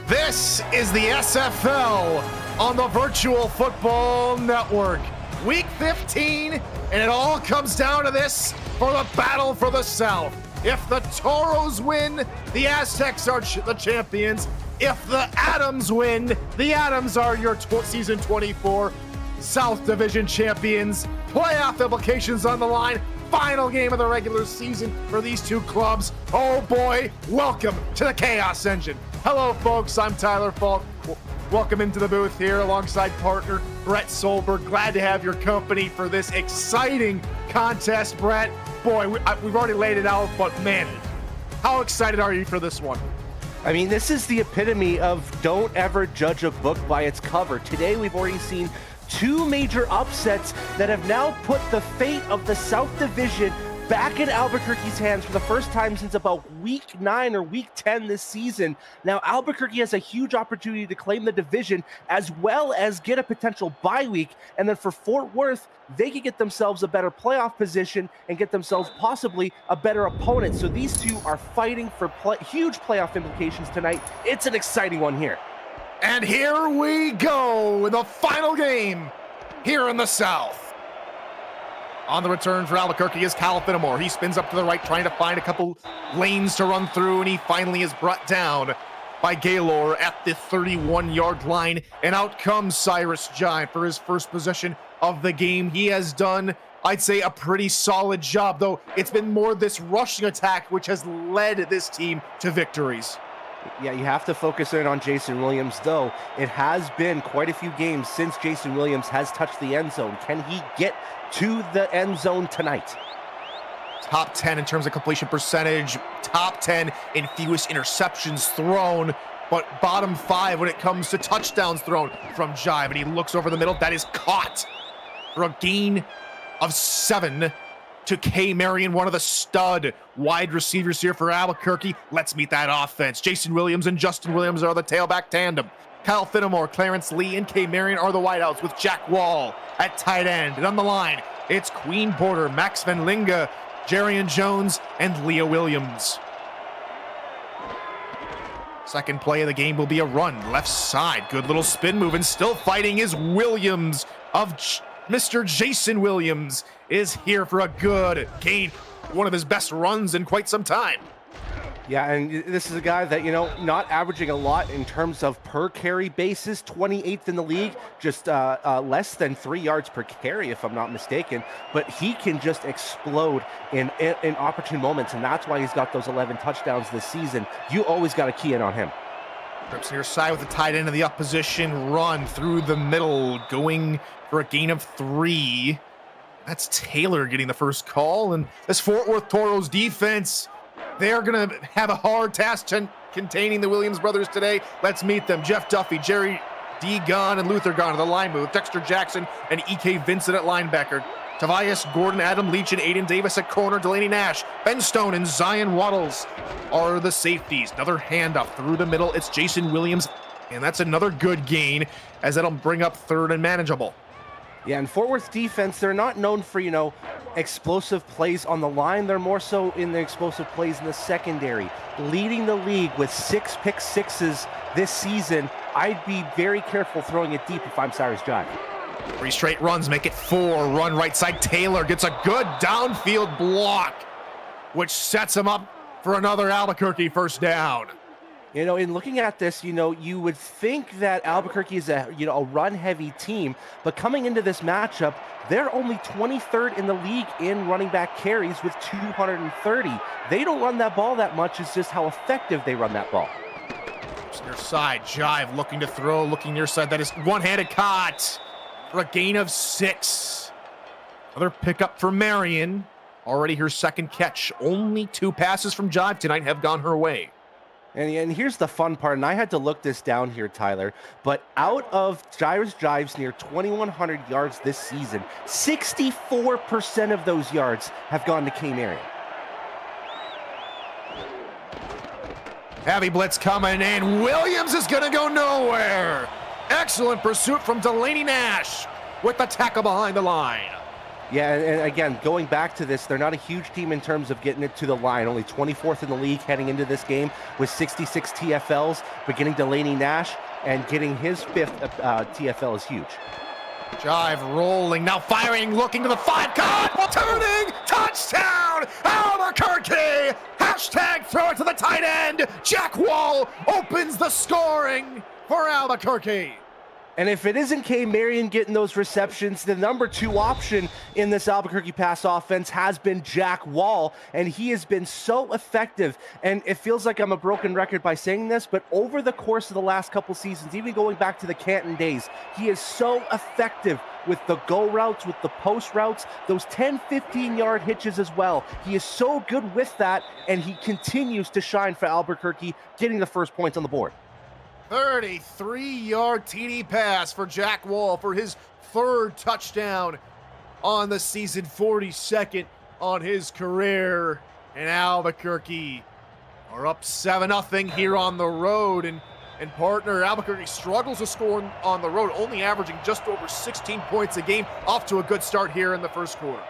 This is the SFL on the Virtual Football Network. Week 15, and it all comes down to this for the battle for the South. If the Toros win, the Aztecs are the champions. If the Adams win, the Adams are your season 24 South Division champions. Playoff implications on the line. Final game of the regular season for these two clubs. Oh boy, welcome to the Chaos Engine. Hello folks, I'm Tyler Falk. Welcome into the booth here alongside partner Brett Solberg. Glad to have your company for this exciting contest, Brett. Boy, we've already laid it out, but man, how excited are you for this one? I mean, this is the epitome of don't ever judge a book by its cover. Today, we've already seen two major upsets that have now put the fate of the South Division back in Albuquerque's hands for the first time since about week 9 or week 10 this season. Now, Albuquerque has a huge opportunity to claim the division as well as get a potential bye week. And then for Fort Worth, they could get themselves a better playoff position and get themselves possibly a better opponent. So these two are fighting for huge playoff implications tonight. It's an exciting one here. And here we go in the final game here in the South. On the return for Albuquerque is Cal Finnemore. He spins up to the right, trying to find a couple lanes to run through, and he finally is brought down by Gaylor at the 31-yard line. And out comes Cyrus Jive for his first possession of the game. He has done, I'd say, a pretty solid job, though it's been more this rushing attack which has led this team to victories. Yeah, you have to focus in on Jason Williams, though. It has been quite a few games since Jason Williams has touched the end zone. Can he get to the end zone tonight? Top 10 in terms of completion percentage, top 10 in fewest interceptions thrown, but bottom 5 when it comes to touchdowns thrown from Jive. And he looks over the middle. That is caught for a gain of 7 to K. Marion, one of the stud wide receivers here for Albuquerque. Let's meet that offense. Jason Williams and Justin Williams are the tailback tandem. Kyle Finnemore, Clarence Lee, and K. Marion are the wideouts with Jack Wall at tight end. And on the line, it's Queen Porter, Max Van Linga, Jarian Jones, and Leah Williams. Second play of the game will be a run, left side. Good little spin move, and still fighting is Williams of Mr. Jason Williams is here for a good gain. One of his best runs in quite some time. Yeah, and this is a guy that, you know, not averaging a lot in terms of per carry basis, 28th in the league, just less than 3 yards per carry, if I'm not mistaken. But he can just explode in opportune moments, and that's why he's got those 11 touchdowns this season. You always got to key in on him. Trips near side with the tight end of the opposition, run through the middle, going for a gain of 3. That's Taylor getting the first call, and this Fort Worth Toros defense, they're going to have a hard task containing the Williams brothers today. Let's meet them. Jeff Duffy, Jerry D. Gunn, and Luther Gunn at the line move. Dexter Jackson and E.K. Vincent at linebacker. Tobias Gordon, Adam Leach, and Aiden Davis at corner. Delaney Nash, Ben Stone, and Zion Waddles are the safeties. Another handoff through the middle. It's Jason Williams, and that's another good gain, as that'll bring up third and manageable. Yeah, and Fort Worth defense, they're not known for, you know, explosive plays on the line. They're more so in the explosive plays in the secondary. Leading the league with 6 pick sixes this season. I'd be very careful throwing it deep if I'm Cyrus Jive. 3 straight runs make it 4. Run right side. Taylor gets a good downfield block, which sets him up for another Albuquerque first down. You know, in looking at this, you know, you would think that Albuquerque is a run-heavy team, but coming into this matchup, they're only 23rd in the league in running back carries with 230. They don't run that ball that much. It's just how effective they run that ball. Near side, Jive looking to throw, looking near side. That is one-handed caught for a gain of 6. Another pickup for Marion. Already her second catch. Only 2 passes from Jive tonight have gone her way. And here's the fun part, and I had to look this down here, Tyler, but out of Cyrus Jive's near 2,100 yards this season, 64% of those yards have gone to K. Marion. Heavy blitz coming in. Williams is going to go nowhere. Excellent pursuit from Delaney Nash with the tackle behind the line. Yeah, and again, going back to this, they're not a huge team in terms of getting it to the line. Only 24th in the league heading into this game with 66 TFLs, but getting Delaney Nash and getting his 5th TFL is huge. Jive rolling, now firing, looking to the 5, caught, turning, touchdown, Albuquerque! Hashtag throw it to the tight end. Jack Wall opens the scoring for Albuquerque. And if it isn't K. Marion getting those receptions, the number 2 option in this Albuquerque pass offense has been Jack Wall, and he has been so effective. And it feels like I'm a broken record by saying this, but over the course of the last couple seasons, even going back to the Canton days, he is so effective with the go routes, with the post routes, those 10, 15-yard hitches as well. He is so good with that, and he continues to shine for Albuquerque, getting the first points on the board. 33-yard TD pass for Jack Wall for his 3rd touchdown on the season, 42nd on his career. And Albuquerque are up 7-0 here on the road. And partner, Albuquerque struggles to score on the road, only averaging just over 16 points a game, off to a good start here in the first quarter.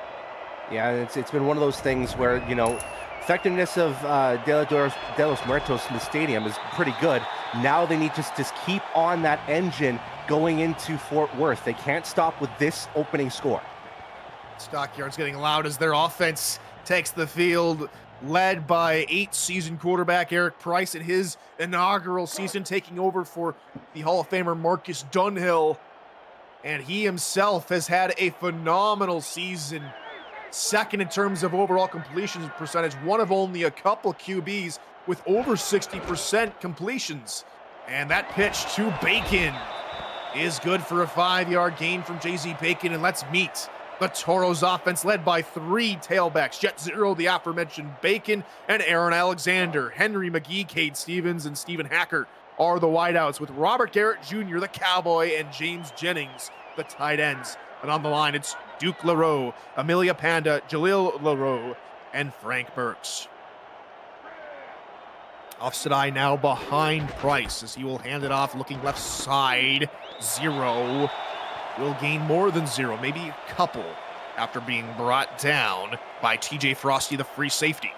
Yeah, it's been one of those things where, you know, effectiveness of De Los Muertos in the stadium is pretty good. Now they need to just keep on that engine going into Fort Worth. They can't stop with this opening score. Stockyards getting loud as their offense takes the field, led by 8th-season quarterback Eric Price in his inaugural season, taking over for the Hall of Famer Marcus Dunhill. And he himself has had a phenomenal season. 2nd in terms of overall completion percentage, one of only a couple QBs with over 60% completions. And that pitch to Bacon is good for a 5-yard gain from JZ Bacon. And let's meet the Toros offense, led by 3 tailbacks. Jet Zero, the aforementioned Bacon, and Aaron Alexander. Henry McGee, Cade Stevens, and Stephen Hacker are the wideouts, with Robert Garrett Jr., the cowboy, and James Jennings, the tight ends. And on the line, it's Duke LaRoe, Amelia Panda, Jaleel LaRoe, and Frank Burks. Offset eye now behind Price as he will hand it off, looking left side. 0 will gain more than 0, maybe a couple, after being brought down by TJ Frosty, the free safety.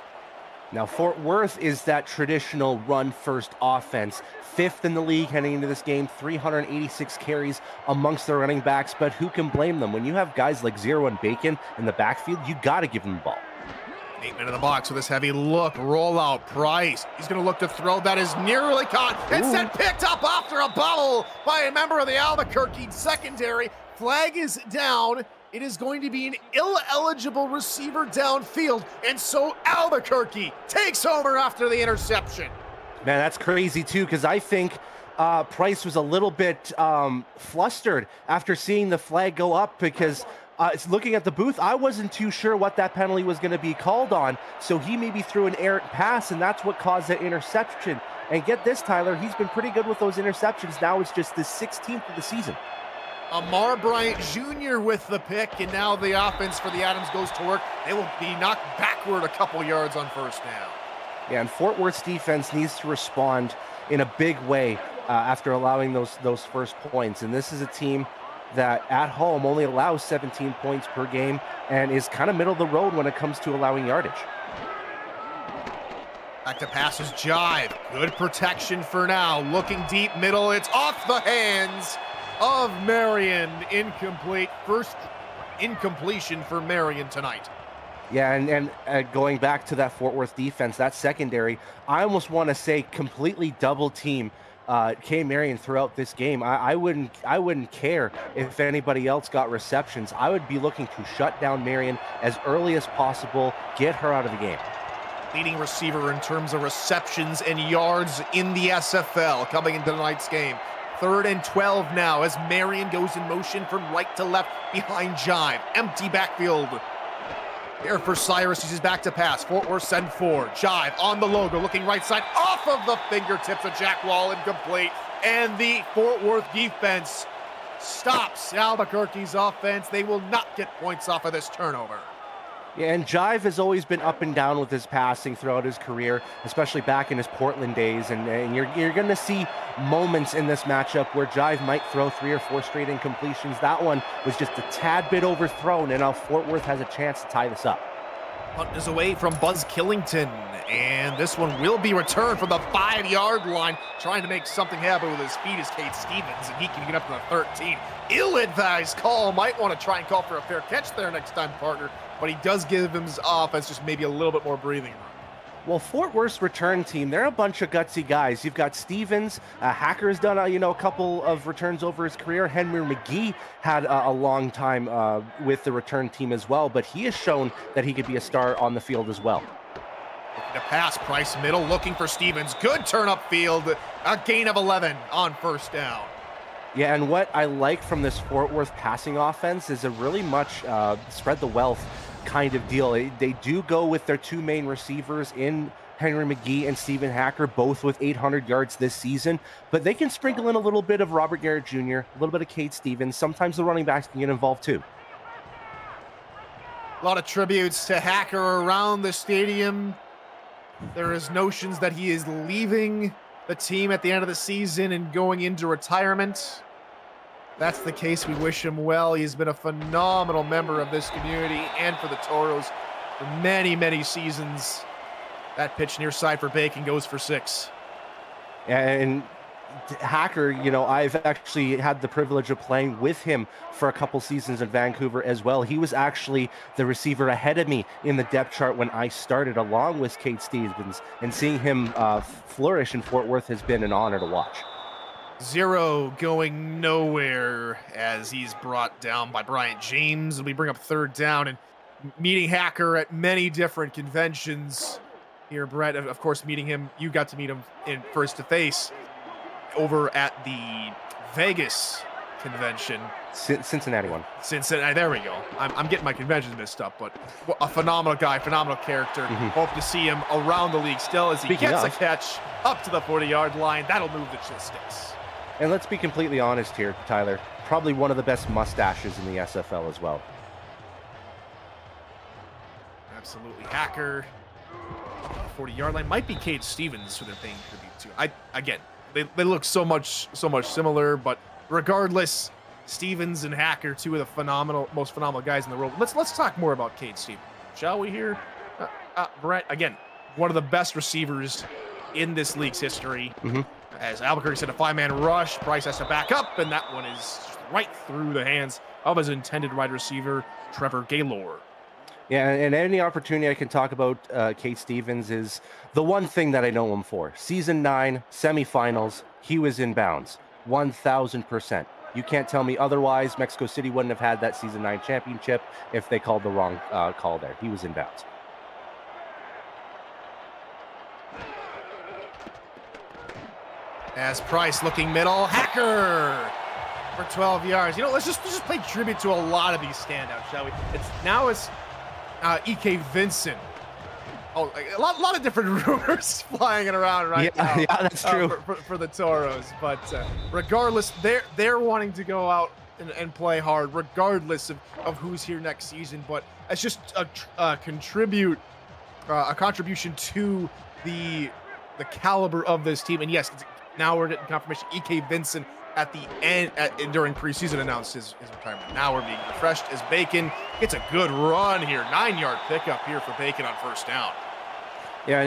Now, Fort Worth is that traditional run-first offense. 5th in the league heading into this game, 386 carries amongst their running backs, but who can blame them? When you have guys like Zero and Bacon in the backfield, you got to give them the ball. 8 men in the box with this heavy look, rollout, Price. He's going to look to throw. That is nearly caught. Instead picked up after a bobble by a member of the Albuquerque secondary. Flag is down. It is going to be an ineligible receiver downfield, and so Albuquerque takes over after the interception. Man, that's crazy too, because I think Price was a little bit flustered after seeing the flag go up, because it's looking at the booth, I wasn't too sure what that penalty was going to be called on, so he maybe threw an errant pass, and that's what caused that interception. And get this, Tyler, he's been pretty good with those interceptions. Now it's just the 16th of the season. Amar Bryant Jr. with the pick, and now the offense for the Adams goes to work. They will be knocked backward a couple yards on first down. Yeah, and Fort Worth's defense needs to respond in a big way after allowing those first points. And this is a team that at home only allows 17 points per game and is kind of middle of the road when it comes to allowing yardage. Back to passes, Jive. Good protection for now. Looking deep middle. It's off the hands of Marion. Incomplete. First incompletion for Marion tonight. Yeah, and going back to that Fort Worth defense, that secondary, I almost want to say completely double team K. Marion throughout this game. I wouldn't care if anybody else got receptions. I would be looking to shut down Marion as early as possible, get her out of the game. Leading receiver in terms of receptions and yards in the SFL coming into tonight's game. 3rd and 12 now as Marion goes in motion from right to left behind Jive. Empty backfield. Here for Cyrus, he's back to pass. Fort Worth send 4. Jive on the logo, looking right side, off of the fingertips of Jack Wall, incomplete. And the Fort Worth defense stops Albuquerque's offense. They will not get points off of this turnover. Yeah, and Jive has always been up and down with his passing throughout his career, especially back in his Portland days. And you're going to see moments in this matchup where Jive might throw 3 or 4 straight incompletions. That one was just a tad bit overthrown, and now Fort Worth has a chance to tie this up. Punt is away from Buzz Killington, and this one will be returned from the 5-yard line. Trying to make something happen with his feet is Cade Stevens, and he can get up to the 13. Ill-advised call. Might want to try and call for a fair catch there next time, partner, but he does give his offense just maybe a little bit more breathing room. Well, Fort Worth's return team, they're a bunch of gutsy guys. You've got Stevens, Hacker has done a couple of returns over his career. Henry McGee had a long time with the return team as well, but he has shown that he could be a star on the field as well. Looking to pass, Price middle, looking for Stevens. Good turn upfield, a gain of 11 on first down. Yeah, and what I like from this Fort Worth passing offense is a really much spread the wealth kind of deal. They do go with their 2 main receivers in Henry McGee and Steven Hacker, both with 800 yards this season, but they can sprinkle in a little bit of Robert Garrett Jr., a little bit of Cade Stevens. Sometimes the running backs can get involved too. A lot of tributes to Hacker around the stadium. There is notions that he is leaving the team at the end of the season and going into retirement. That's the case. We wish him well. He's been a phenomenal member of this community and for the Toros for many, many seasons. That pitch near side for Bacon goes for 6. And Hacker, I've actually had the privilege of playing with him for a couple seasons in Vancouver as well. He was actually the receiver ahead of me in the depth chart when I started, along with Cade Stevens, and seeing him flourish in Fort Worth has been an honor to watch. 0 going nowhere as he's brought down by Bryant James. And we bring up 3rd down, and meeting Hacker at many different conventions here, Brett. Of course, meeting him, you got to meet him in face-to-face over at the Vegas convention. Cincinnati one. Cincinnati, there we go. I'm getting my conventions mixed up, but a phenomenal guy, phenomenal character. Mm-hmm. Hope to see him around the league still as he gets a catch up to the 40-yard line. That'll move the sticks. And let's be completely honest here, Tyler. Probably one of the best mustaches in the SFL as well. Absolutely. Hacker, 40-yard line. Might be Cade Stevens who they're paying tribute to. Again, they look so much similar, but regardless, Stevens and Hacker, 2 of the most phenomenal guys in the world. Let's talk more about Cade Stevens, shall we here? Brett, again, one of the best receivers in this league's history. Mm-hmm. As Albuquerque said, a 5-man rush. Price has to back up, and that one is right through the hands of his intended wide receiver, Trevor Gaylor. Yeah, and any opportunity I can talk about Cade Stevens is the one thing that I know him for. Season 9, semifinals, he was in bounds, 1,000%. You can't tell me otherwise. Mexico City wouldn't have had that Season 9 championship if they called the wrong call there. He was in bounds. As Price looking middle, Hacker for 12 yards. Let's just pay tribute to a lot of these standouts, shall we? It's E.K. Vincent. Oh, a lot of different rumors flying around now. Yeah, that's true. For the Toros, but regardless, they're wanting to go out and play hard, regardless of who's here next season. But it's just a contribution to the caliber of this team. And yes, now we're getting confirmation. E.K. Vincent at the end during preseason announced his retirement. Now we're being refreshed as Bacon gets a good run here. 9-yard pickup here for Bacon on first down. Yeah,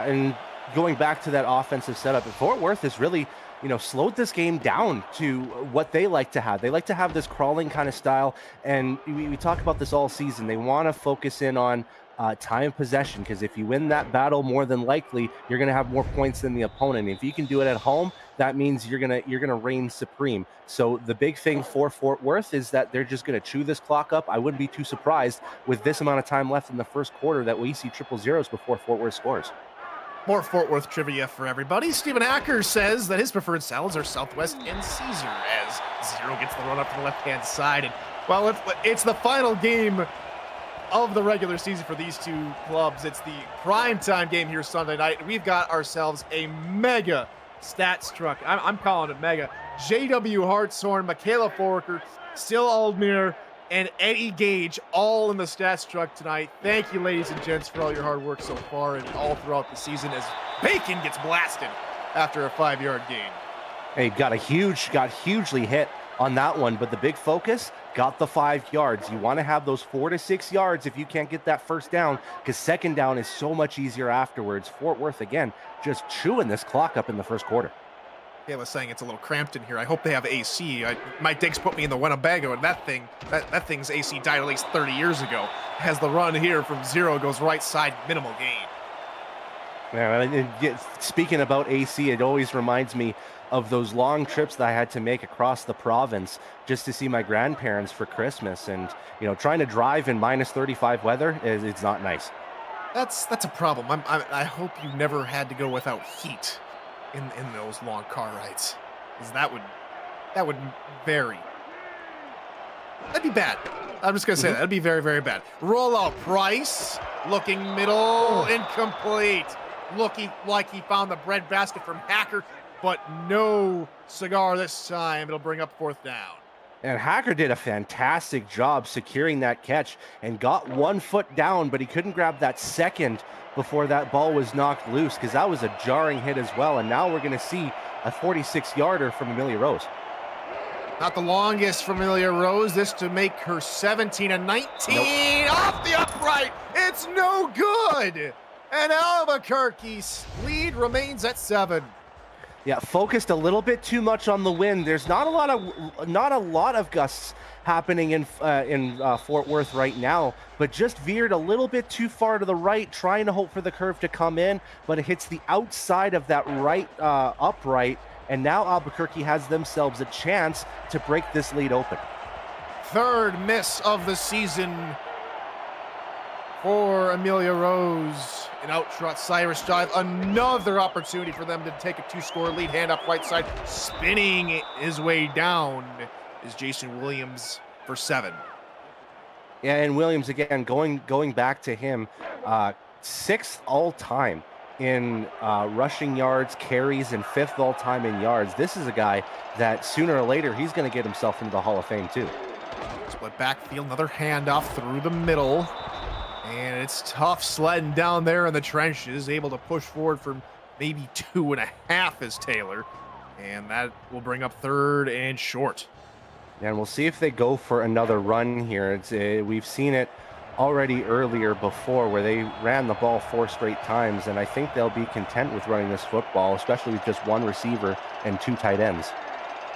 and going back to that offensive setup, Fort Worth has really, slowed this game down to what they like to have. They like to have this crawling kind of style, and we talk about this all season. They want to focus in on time of possession, because if you win that battle, more than likely you're going to have more points than the opponent. If you can do it at home, that means you're gonna reign supreme. So the big thing for Fort Worth is that they're just going to chew this clock up. I wouldn't be too surprised with this amount of time left in the first quarter that we see 000s before Fort Worth scores. More Fort Worth trivia for everybody. Stephen Acker says that his preferred salads are Southwest and Caesar, as Zero gets the run up to the left-hand side. And, well, it's the final game of the regular season for these two clubs. It's the primetime game here Sunday night. We've got ourselves a mega stats truck. I'm calling it mega. J.W. Hartshorn, Michaela Foraker, Still Aldmere, and Eddie Gage all in the stats truck tonight. Thank you, ladies and gents, for all your hard work so far and all throughout the season as Bacon gets blasted after a 5-yard gain. Hey, got hugely hit on that one, but the big focus got the 5 yards. You want to have those 4 to 6 yards if you can't get that first down, because second down is so much easier afterwards. Fort Worth, again, just chewing this clock up in the first quarter. Yeah, I was saying it's a little cramped in here. I hope they have AC. My digs put me in the Winnebago, and that thing's AC died at least 30 years ago. As the run here from 0 goes right side, minimal gain. Yeah, speaking about AC, it always reminds me of those long trips that I had to make across the province just to see my grandparents for Christmas. And, trying to drive in minus 35 weather, it's not nice. That's a problem. I hope you never had to go without heat in those long car rides, because that would vary. That'd be bad. I'm just gonna say that'd be very, very bad. Roll out Price, looking middle, incomplete. Looking like he found the breadbasket from Hacker, but no cigar this time. It'll bring up 4th down. And Hacker did a fantastic job securing that catch and got 1 foot down, but he couldn't grab that second before that ball was knocked loose, because that was a jarring hit as well. And now we're going to see a 46-yarder from Amelia Rose. Not the longest from Amelia Rose. This to make her 17 and 19. Nope. Off the upright. It's no good. And Albuquerque's lead remains at 7. Yeah, focused a little bit too much on the wind. There's not a lot of gusts happening in Fort Worth right now, but just veered a little bit too far to the right, trying to hope for the curve to come in, but it hits the outside of that right upright, and now Albuquerque has themselves a chance to break this lead open. 3rd miss of the season for Amelia Rose. An out trot Cyrus Jive. Another opportunity for them to take a 2-score lead. Hand up right side. Spinning his way down is Jason Williams for 7. Yeah, and Williams, again, going back to him, 6th all-time in rushing yards, carries, and 5th all-time in yards. This is a guy that sooner or later he's going to get himself into the Hall of Fame too. Split backfield, another handoff through the middle. And it's tough sledding down there in the trenches, able to push forward for maybe 2.5 is Taylor. And that will bring up 3rd and short. And we'll see if they go for another run here. We've seen it already earlier before where they ran the ball 4 straight times, and I think they'll be content with running this football, especially with just 1 receiver and 2 tight ends.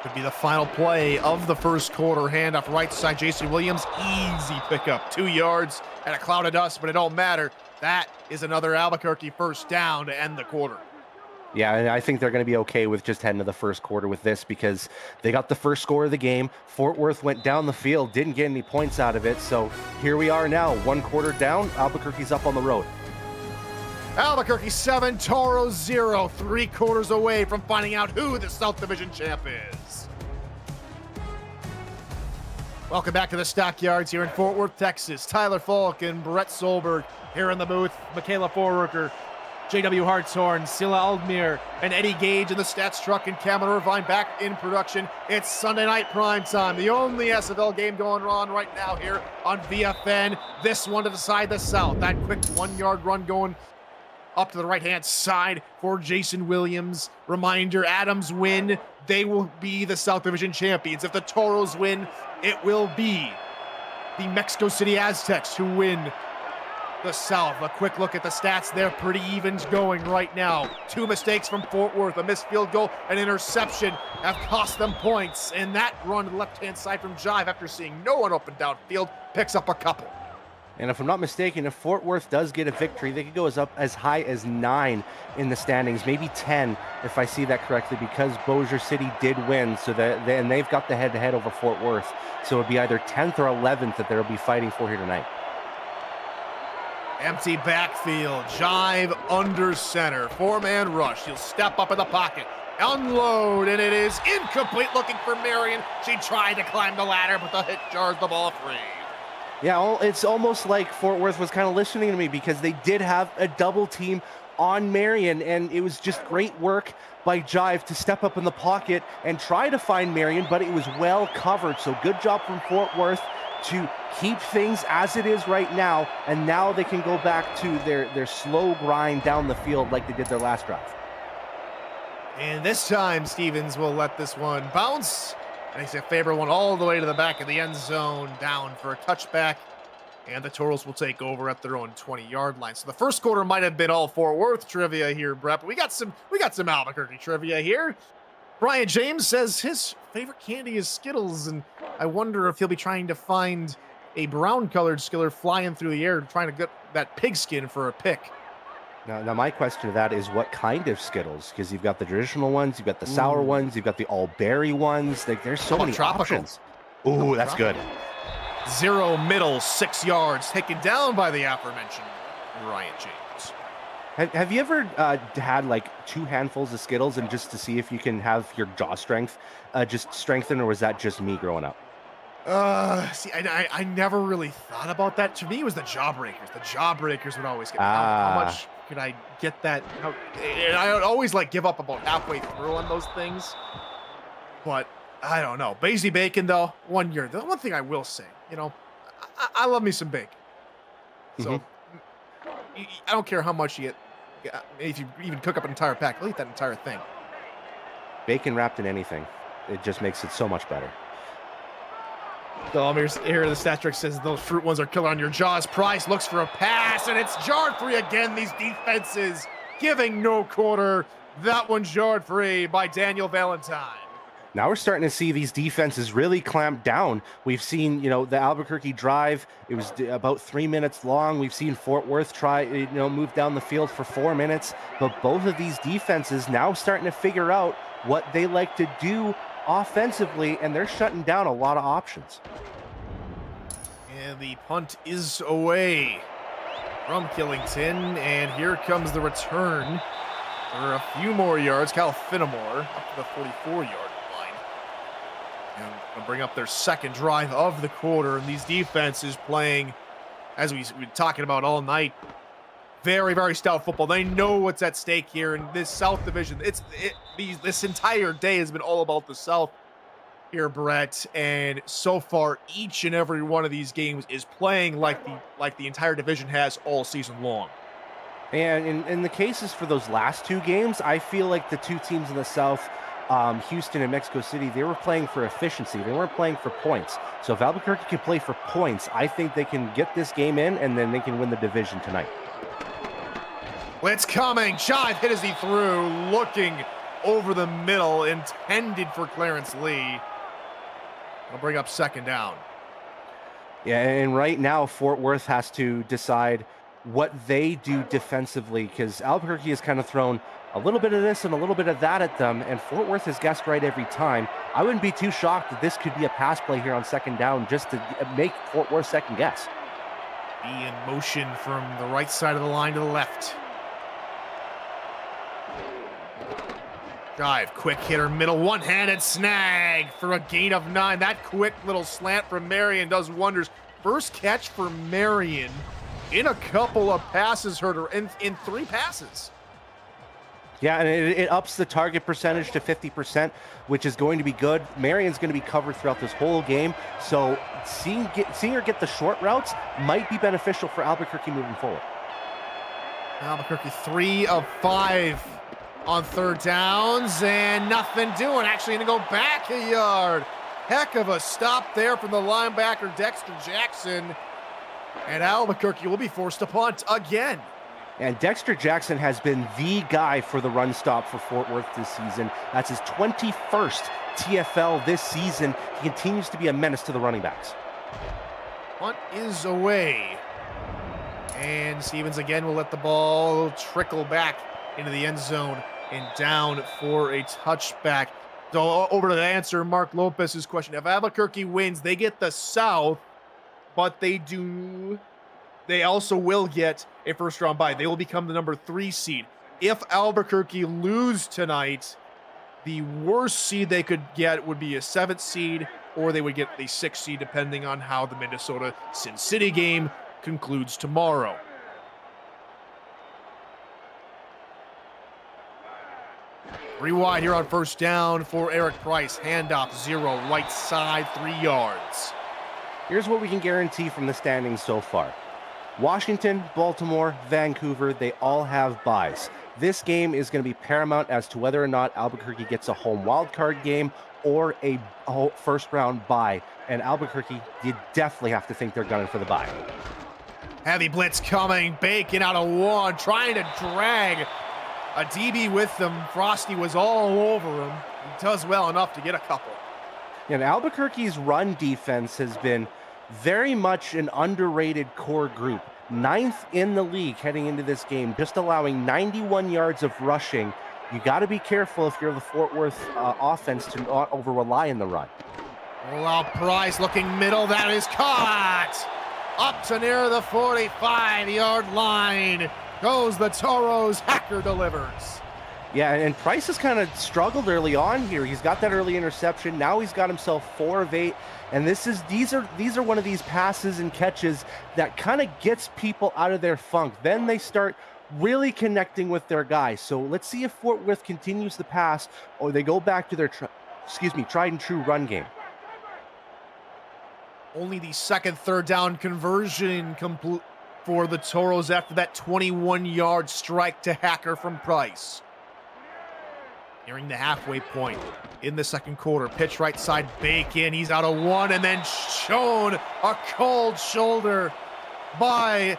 Could be the final play of the first quarter. Handoff right side, Jason Williams. Easy pickup. 2 yards and a cloud of dust, but it don't matter. That is another Albuquerque first down to end the quarter. Yeah, and I think they're going to be okay with just heading to the first quarter with this, because they got the first score of the game. Fort Worth went down the field, didn't get any points out of it. So here we are now, 1 quarter down. Albuquerque's up on the road. Albuquerque 7, Toros 0, 3 quarters away from finding out who the South Division champ is. Welcome back to the Stockyards here in Fort Worth, Texas. Tyler Falk and Brett Solberg here in the booth. Michaela Forucker, J.W. Hartshorn, Scylla Aldmir, and Eddie Gage in the stats truck, and Cameron Irvine back in production. It's Sunday night prime time. The only SFL game going on right now here on VFN. This one to decide the South. That quick 1-yard run going up to the right-hand side for Jason Williams. Reminder, Adams win, they will be the South Division champions. If the Toros win, it will be the Mexico City Aztecs who win the South. A quick look at the stats. They're pretty even going right now. 2 mistakes from Fort Worth, a missed field goal, an interception have cost them points. And that run to the left-hand side from Jive, after seeing no one open downfield, picks up a couple. And if I'm not mistaken, if Fort Worth does get a victory, they could go as high as 9 in the standings, maybe 10 if I see that correctly, because Bossier City did win, so and they've got the head-to-head over Fort Worth. So it'd be either 10th or 11th that they'll be fighting for here tonight. Empty backfield, Jive under center, 4-man rush. He'll step up in the pocket, unload, and it is incomplete. Looking for Marion. She tried to climb the ladder, but the hit jars the ball free. Yeah, it's almost like Fort Worth was kind of listening to me, because they did have a double team on Marion, and it was just great work by Jive to step up in the pocket and try to find Marion, but it was well covered. So good job from Fort Worth. to keep things as it is right now, and now they can go back to their slow grind down the field like they did their last drive. And this time, Stevens will let this one bounce. And he's a favorite one all the way to the back of the end zone, down for a touchback. And the Toros will take over at their own 20-yard line. So the first quarter might have been all Fort Worth trivia here, Brett, but we got some Albuquerque trivia here. Brian James says his favorite candy is Skittles, and I wonder if he'll be trying to find a brown-colored Skiller flying through the air, trying to get that pigskin for a pick. Now my question to that is, what kind of Skittles? Because you've got the traditional ones, you've got the sour ones, you've got the all-berry ones. There's so many options. Ooh, that's good. Zero middle, 6 yards, taken down by the aforementioned Ryan James. Have you ever had like 2 handfuls of Skittles and just to see if you can have your jaw strength just strengthen, or was that just me growing up? See, I never really thought about that. To me, it was the jawbreakers. The jawbreakers would always get me. How much could I get that? And I would always like give up about halfway through on those things. But I don't know. Basie Bacon, though, 1 year. The one thing I will say, I love me some bacon. So I don't care how much you get. If you even cook up an entire pack, I'll eat that entire thing. Bacon wrapped in anything, it just makes it so much better. So here the stat trick says those fruit ones are killer on your jaws. Price looks for a pass, and it's jarred free again. These defenses giving no quarter. That one's jarred free by Daniel Valentine. Now we're starting to see these defenses really clamp down. We've seen, the Albuquerque drive. It was about 3 minutes long. We've seen Fort Worth try, move down the field for 4 minutes. But both of these defenses now starting to figure out what they like to do offensively, and they're shutting down a lot of options. And the punt is away from Killington, and here comes the return for a few more yards. Kyle Finnemore up to the 44-yard line. And they'll bring up their second drive of the quarter, and these defenses playing, as we've been talking about all night, very, very stout football. They know what's at stake here in this South Division. This entire day has been all about the South here, Brett. And so far, each and every one of these games is playing like the entire division has all season long. And in the cases for those last 2 games, I feel like the 2 teams in the South, Houston and Mexico City, they were playing for efficiency. They weren't playing for points. So if Albuquerque can play for points, I think they can get this game in, and then they can win the division tonight. Blitz coming. Jive hit as he threw, looking over the middle, intended for Clarence Lee. I'll bring up second down. Yeah, and right now Fort Worth has to decide what they do defensively, because Albuquerque has kind of thrown a little bit of this and a little bit of that at them, and Fort Worth has guessed right every time. I wouldn't be too shocked that this could be a pass play here on second down just to make Fort Worth second guess. Be in motion from the right side of the line to the left. Drive, quick hitter, middle, one-handed snag for a gain of 9. That quick little slant from Marion does wonders. First catch for Marion in a couple of passes, Herder, in 3 passes. Yeah, and it ups the target percentage to 50%, which is going to be good. Marion's going to be covered throughout this whole game, so seeing her get the short routes might be beneficial for Albuquerque moving forward. Albuquerque 3 of 5 on third downs, and nothing doing. Actually going to go back a yard. Heck of a stop there from the linebacker, Dexter Jackson. And Albuquerque will be forced to punt again. And Dexter Jackson has been the guy for the run stop for Fort Worth this season. That's his 21st TFL this season. He continues to be a menace to the running backs. Punt is away. And Stevens again will let the ball trickle back into the end zone and down for a touchback. So over to answer Mark Lopez's question. If Albuquerque wins, they get the South, but they also will get a first round bye. They will become the number 3 seed. If Albuquerque lose tonight, the worst seed they could get would be a 7th seed, or they would get the 6th seed depending on how the Minnesota-Sin City game concludes tomorrow. Three wide here on first down for Eric Price. Handoff 0, right side, 3 yards. Here's what we can guarantee from the standings so far. Washington, Baltimore, Vancouver, they all have byes. This game is going to be paramount as to whether or not Albuquerque gets a home wildcard game or a first-round bye. And Albuquerque, you definitely have to think they're gunning for the bye. Heavy blitz coming. Bacon out of one, trying to drag a DB with them. Frosty was all over him. He does well enough to get a couple. And Albuquerque's run defense has been very much an underrated core group. 9th in the league heading into this game, just allowing 91 yards of rushing. You got to be careful if you're the Fort Worth offense to not over-rely in the run. Roll out Price, looking middle. That is caught. Up to near the 45-yard line goes the Toros. Hacker delivers. Yeah, and Price has kind of struggled early on here. He's got that early interception. Now he's got himself 4 of 8. And these are one of these passes and catches that kind of gets people out of their funk. Then they start really connecting with their guys. So let's see if Fort Worth continues the pass or they go back to their tried and true run game. Only the second third down conversion complete for the Toros after that 21-yard strike to Hacker from Price. Nearing the halfway point in the second quarter. Pitch right side, Bacon. He's out of one and then shown a cold shoulder by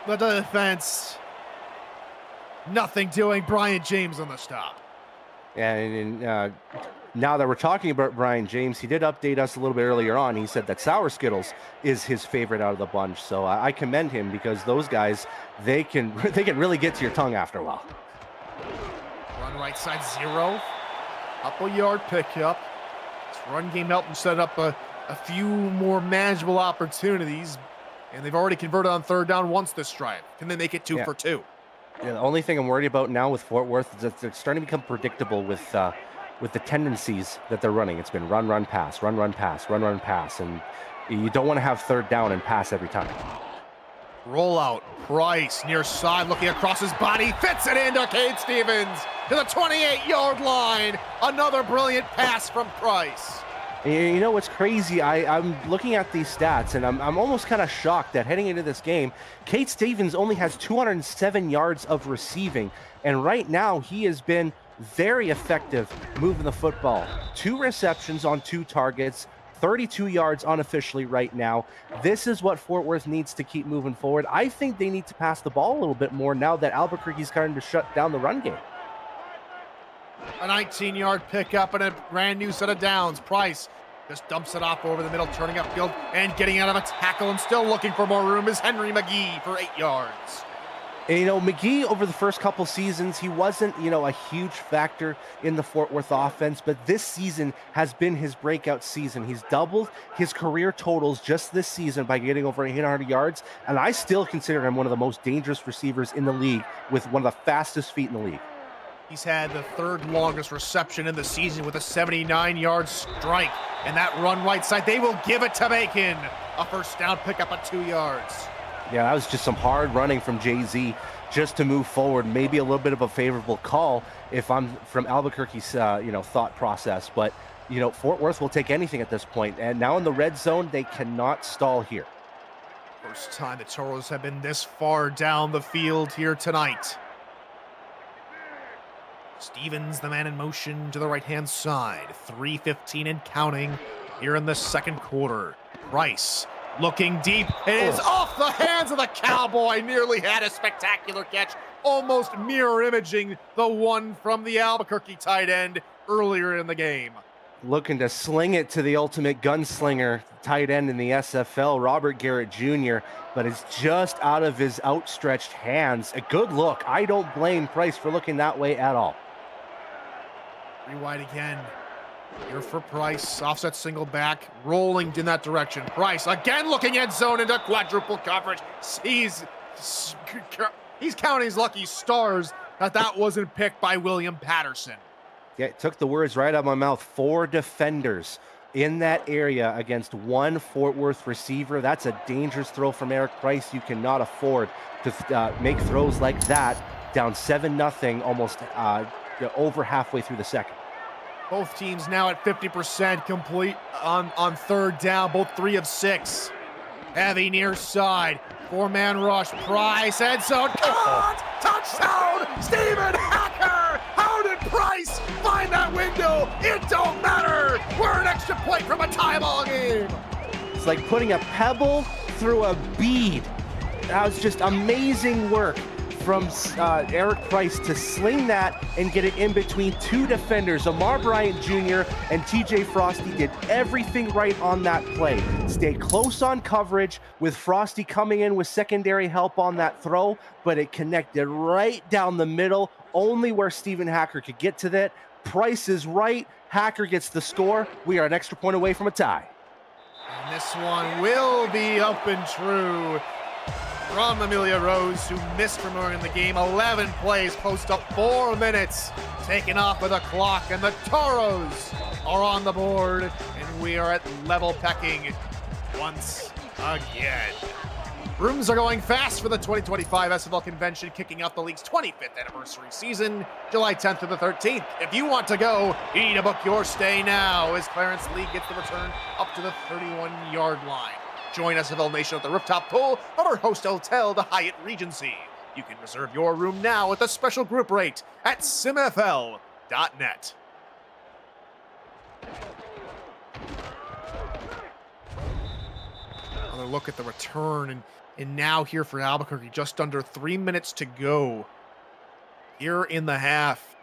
the defense. Nothing doing. Brian James on the stop. And now that we're talking about Brian James, he did update us a little bit earlier on. He said that Sour Skittles is his favorite out of the bunch. So I commend him because those guys, they can really get to your tongue after a while. Run right side, 0. Couple yard pickup. This run game helped them set up a few more manageable opportunities. And they've already converted on third down once this drive. Can they make it 2 for 2? Yeah, the only thing I'm worried about now with Fort Worth is that they're starting to become predictable with the tendencies that they're running. It's been run, run, pass, run, run, pass, run, run, pass. And you don't want to have third down and pass every time. Rollout, Price near side, looking across his body, fits it into Cade Stevens to the 28-yard line. Another brilliant pass from Price. You know what's crazy? I'm looking at these stats, and I'm almost kind of shocked that heading into this game, Cade Stevens only has 207 yards of receiving, and right now he has been very effective moving the football. 2 receptions on 2 targets, 32 yards unofficially right now. This is what Fort Worth needs to keep moving forward. I think they need to pass the ball a little bit more now that Albuquerque's starting to shut down the run game. A 19-yard pickup and a brand new set of downs. Price just dumps it off over the middle, turning upfield and getting out of a tackle and still looking for more room is Henry McGee for 8 yards. And, McGee over the first couple seasons, he wasn't, a huge factor in the Fort Worth offense, but this season has been his breakout season. He's doubled his career totals just this season by getting over 800 yards, and I still consider him one of the most dangerous receivers in the league with one of the fastest feet in the league. He's had the 3rd longest reception in the season with a 79-yard strike. And that run right side, they will give it to Bacon. A first down pickup of 2 yards. Yeah, that was just some hard running from Jay-Z just to move forward. Maybe a little bit of a favorable call if I'm from Albuquerque's, thought process. But, Fort Worth will take anything at this point. And now in the red zone, they cannot stall here. First time the Toros have been this far down the field here tonight. Stevens, the man in motion to the right-hand side. 3:15 and counting here in the second quarter. Price looking deep. It is off the hands of the Cowboy. Nearly had a spectacular catch. Almost mirror imaging the one from the Albuquerque tight end earlier in the game. Looking to sling it to the ultimate gunslinger, tight end in the SFL, Robert Garrett Jr., but it's just out of his outstretched hands. A good look. I don't blame Price for looking that way at all. Rewind again. Here for Price. Offset single back. Rolling in that direction. Price again looking end zone into quadruple coverage. He's counting his lucky stars that wasn't picked by William Patterson. Yeah, it took the words right out of my mouth. 4 defenders in that area against 1 Fort Worth receiver. That's a dangerous throw from Eric Price. You cannot afford to make throws like that. Down 7-0, almost over halfway through the second. Both teams now at 50% complete on third down, both 3 of 6. Heavy near side, 4-man rush, Price, end zone, caught! Touchdown, Stephen Hacker! How did Price find that window? It don't matter! We're an extra point from a tie ball game! It's like putting a pebble through a bead. That was just amazing work from Eric Price to sling that and get it in between 2 defenders. Amar Bryant Jr. and TJ Frosty did everything right on that play. Stayed close on coverage with Frosty coming in with secondary help on that throw, but it connected right down the middle, only where Stephen Hacker could get to that. Price is right. Hacker gets the score. We are an extra point away from a tie. And this one will be up and true from Amelia Rose, who missed from early in the game. 11 plays, close to 4 minutes taken off of the clock, and the Toros are on the board, and we are at level pecking once again. Rooms are going fast for the 2025 SFL convention, kicking off the league's 25th anniversary season, July 10th to the 13th. If you want to go, you need to book your stay now, as Clarence Lee gets the return up to the 31-yard line. Join SFL Nation at the rooftop pool of our host hotel, the Hyatt Regency. You can reserve your room now at the special group rate at simfl.net. Another look at the return, and now here for Albuquerque, just under 3 minutes to go here in the half.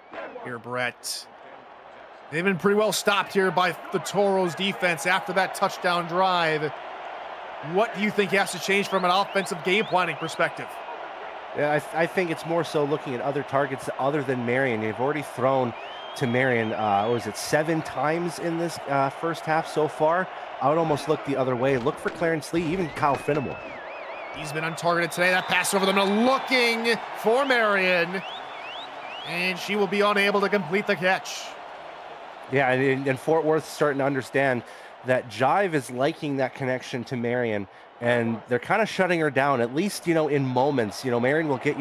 Here, Brett. They've been pretty well stopped here by the Toros defense after that touchdown drive. What do you think has to change from an offensive game planning perspective? Yeah, I think it's more so looking at other targets other than Marion. They've already thrown to Marion, was it 7 times in this first half so far? I would almost look the other way. Look for Clarence Lee, even Kyle Finnemore. He's been untargeted today. That pass over the middle, looking for Marion, and she will be unable to complete the catch. Yeah, and Fort Worth's starting to understand that Jive is liking that connection to Marion, and they're kind of shutting her down, at least, in moments. Marion will get,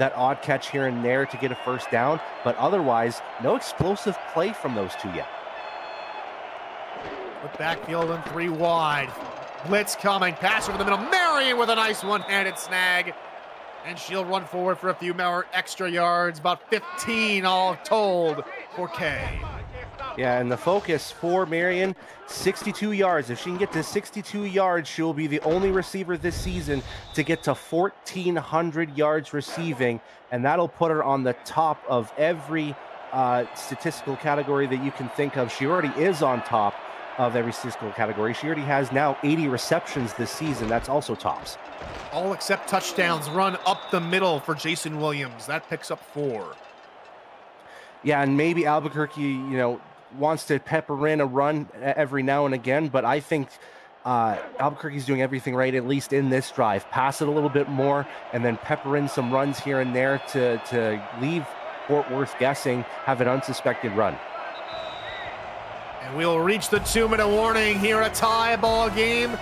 that odd catch here and there to get a first down, but otherwise, no explosive play from those two yet. With backfield and 3 wide. Blitz coming, pass over the middle. Marion with a nice one-handed snag, and she'll run forward for a few more extra yards, about 15 all told for Kay. Yeah, and the focus for Marion, 62 yards. If she can get to 62 yards, she will be the only receiver this season to get to 1,400 yards receiving, and that'll put her on the top of every statistical category that you can think of. She already is on top of every statistical category. She already has now 80 receptions this season. That's also tops. All except touchdowns run up the middle for Jason Williams. That picks up 4. Yeah, and maybe Albuquerque, wants to pepper in a run every now and again, but I think Albuquerque's doing everything right, at least in this drive. Pass it a little bit more and then pepper in some runs here and there to leave Fort Worth guessing, have an unsuspected run. And we'll reach the 2-minute warning here, a tie ball game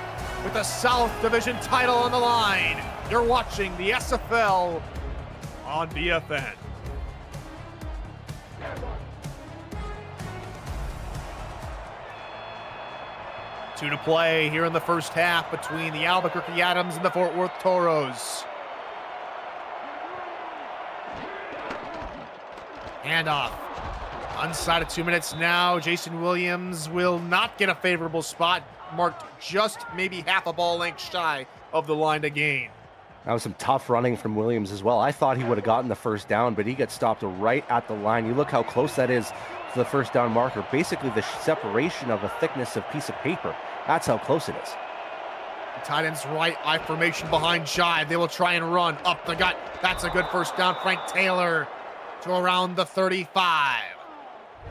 with the South Division title on the line. You're watching the SFL on BFN. Two to play here in the first half between the Albuquerque Adams and the Fort Worth Toros. Handoff. Inside of 2 minutes now. Jason Williams will not get a favorable spot, marked just maybe half a ball length shy of the line to gain. That was some tough running from Williams as well. I thought he would have gotten the first down, but he gets stopped right at the line. You look how close that is to the first down marker. Basically the separation of a thickness of piece of paper. That's how close it is. The tight end's right, I formation behind Jive. They will try and run up the gut. That's a good first down. Frank Taylor to around the 35.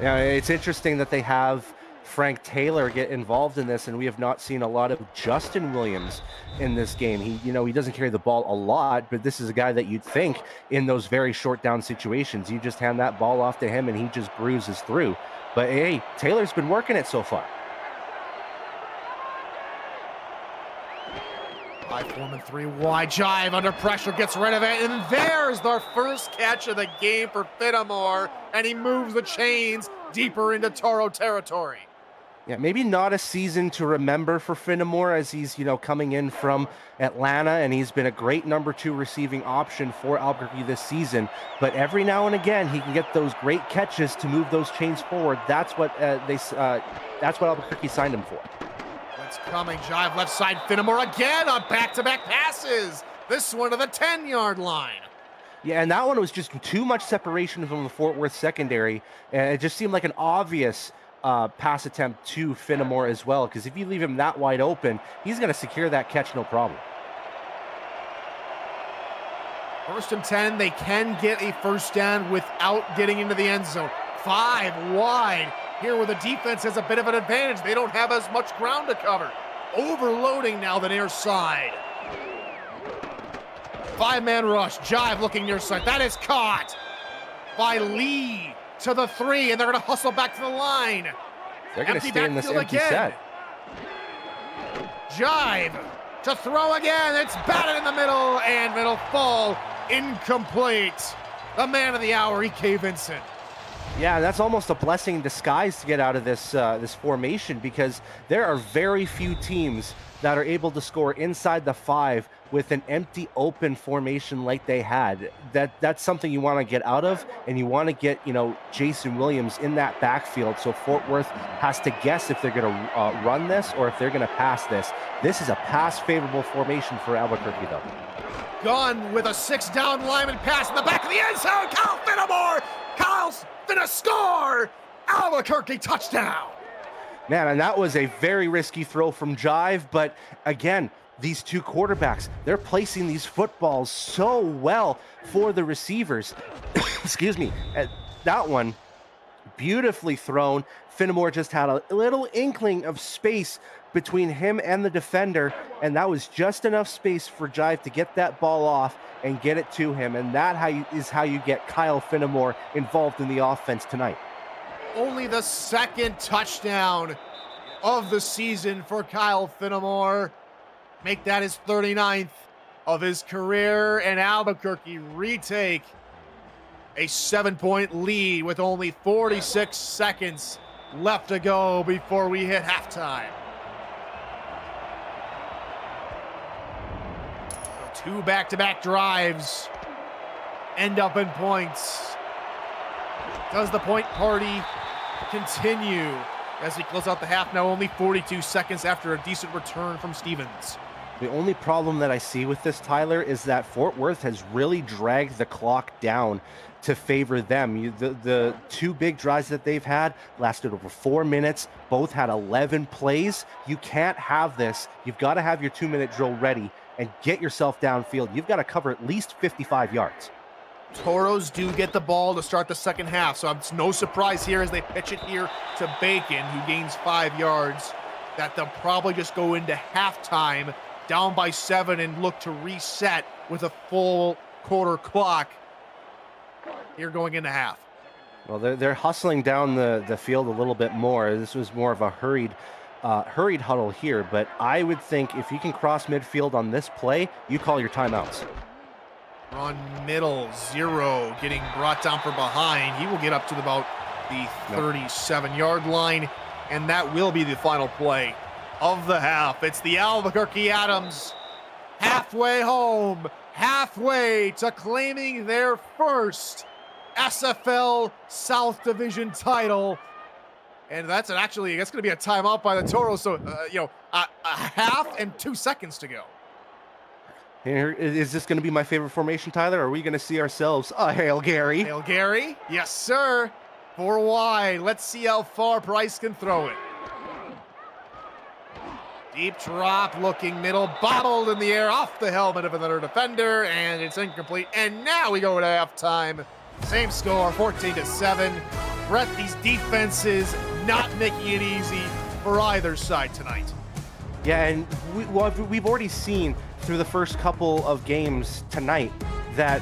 Yeah, it's interesting that they have Frank Taylor get involved in this, and we have not seen a lot of Justin Williams in this game. He doesn't carry the ball a lot, but this is a guy that you'd think in those very short down situations, you just hand that ball off to him and he just bruises through. But hey, Taylor's been working it so far. I form in 3 wide. Jive under pressure, gets rid of it, and there's the first catch of the game for Finnemore, and he moves the chains deeper into Toro territory. Yeah, maybe not a season to remember for Finnemore as he's, coming in from Atlanta, and he's been a great number 2 receiving option for Albuquerque this season. But every now and again, he can get those great catches to move those chains forward. That's what Albuquerque signed him for. It's coming, Jive left side, Finnemore again on back-to-back passes. This one to the 10-yard line. Yeah, and that one was just too much separation from the Fort Worth secondary, and it just seemed like an obvious pass attempt to Finnemore as well, because if you leave him that wide open, he's going to secure that catch no problem. 1st and 10, they can get a first down without getting into the end zone. 5 wide. Here where the defense has a bit of an advantage. They don't have as much ground to cover. Overloading now the near side. 5-man rush. Jive looking near side. That is caught by Lee to the 3, and they're going to hustle back to the line. They're going to stay in this empty set. Jive to throw again. It's batted in the middle, and it'll fall incomplete. The man of the hour, E.K. Vincent. Yeah, that's almost a blessing in disguise to get out of this this formation, because there are very few teams that are able to score inside the 5 with an empty open formation like they had. That's something you want to get out of, and you want to get, Jason Williams in that backfield, so Fort Worth has to guess if they're going to run this or if they're going to pass this. This is a pass favorable formation for Albuquerque though. Gunn with a 6-down lineman pass in the back of the end zone. Kyle Finnemore. Kyle's gonna score. Albuquerque touchdown. Man, and that was a very risky throw from Jive, but again, these 2 quarterbacks, they're placing these footballs so well for the receivers. Excuse me. That one, beautifully thrown. Finnemore just had a little inkling of space between him and the defender, and that was just enough space for Jive to get that ball off and get it to him, and that is how you get Kyle Finnemore involved in the offense tonight. Only the 2nd touchdown of the season for Kyle Finnemore. Make that his 39th of his career, and Albuquerque retake a 7-point lead with only 46 seconds left to go before we hit halftime. 2 back-to-back drives end up in points. Does the point party continue as we close out the half? Now only 42 seconds after a decent return from Stevens. The only problem that I see with this, Tyler, is that Fort Worth has really dragged the clock down to favor them. The 2 big drives that they've had lasted over 4 minutes. Both had 11 plays. You can't have this. You've got to have your 2-minute drill ready and get yourself downfield. You've got to cover at least 55 yards. Toros do get the ball to start the second half, so it's no surprise here as they pitch it here to Bacon, who gains 5 yards, that they'll probably just go into halftime down by 7 and look to reset with a full quarter clock here going into half. Well, they're hustling down the field a little bit more. This was more of a hurried huddle here, but I would think if you can cross midfield on this play, you call your timeouts. Run middle, 0, getting brought down from behind. He will get up to about the 37-yard line, and that will be the final play of the half. It's the Albuquerque Adams halfway home, halfway to claiming their first SFL South Division title. And that's going to be a timeout by the Toros. So, a half and 2 seconds to go. Here, is this going to be my favorite formation, Tyler? Or are we going to see ourselves a Hail Gary? Hail Gary? Yes, sir. 4 wide. Let's see how far Bryce can throw it. Deep drop, looking middle, bobbled in the air off the helmet of another defender, and it's incomplete. And now we go to halftime. Same score, 14-7. Brett, these defenses not making it easy for either side tonight. Yeah, and we've already seen through the first couple of games tonight that,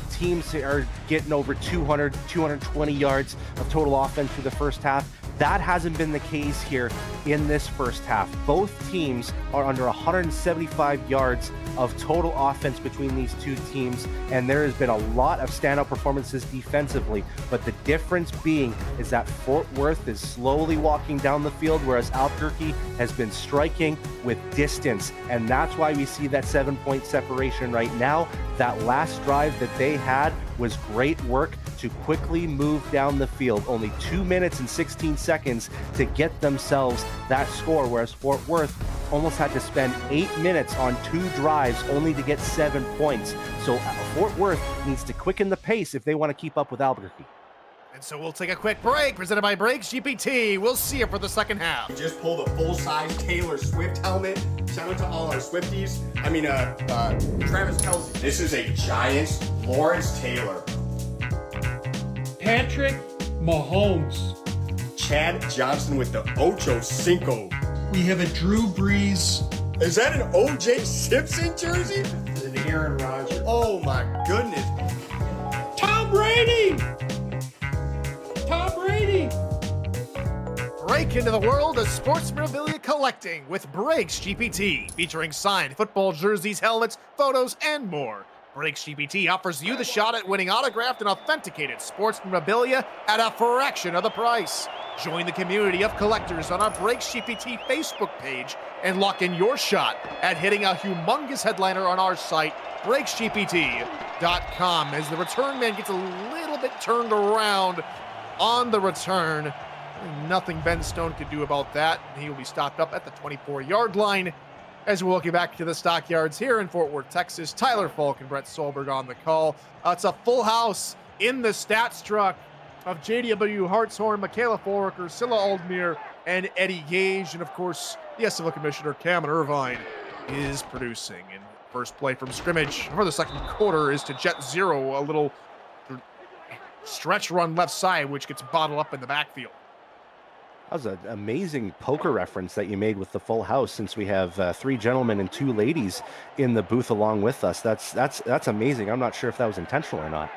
teams are getting over 200, 220 yards of total offense through the first half. That hasn't been the case here in this first half. Both teams are under 175 yards of total offense between these two teams, and there has been a lot of standout performances defensively, but the difference being is that Fort Worth is slowly walking down the field, whereas Albuquerque has been striking with distance, and that's why we see that 7-point separation right now. That last drive that they had was great work to quickly move down the field. Only 2 minutes and 16 seconds to get themselves that score, whereas Fort Worth almost had to spend 8 minutes on 2 drives only to get 7 points. So Fort Worth needs to quicken the pace if they want to keep up with Albuquerque. And so we'll take a quick break, presented by Brakes GPT. We'll see you for the second half. We just pulled a full-size Taylor Swift helmet. Shout out to all our Swifties. Travis Kelce. This is a Giants Lawrence Taylor. Patrick Mahomes. Chad Johnson with the Ocho Cinco. We have a Drew Brees. Is that an O.J. Simpson jersey? An Aaron Rodgers. Oh my goodness. Tom Brady! Tom Brady! Break into the world of sports memorabilia collecting with Brakes GPT, featuring signed football jerseys, helmets, photos, and more. Brakes GPT offers you the shot at winning autographed and authenticated sports memorabilia at a fraction of the price. Join the community of collectors on our Brakes GPT Facebook page and lock in your shot at hitting a humongous headliner on our site, brakesgpt.com, as the return man gets a little bit turned around on the return. Nothing Ben Stone could do about that. He will be stopped up at the 24-yard line. As we welcome back to the stockyards here in Fort Worth, Texas, Tyler Falk and Brett Solberg on the call. It's a full house in the stats truck of JW Hartshorn, Michaela Foraker, Scylla Aldmere, and Eddie Gage. And of course, the SFL Commissioner Cameron Irvine is producing. And first play from scrimmage for the second quarter is to Jet Zero, a little stretch run left side, which gets bottled up in the backfield. That was an amazing poker reference that you made with the full house, since we have 3 gentlemen and 2 ladies in the booth along with us. That's amazing. I'm not sure if that was intentional or not.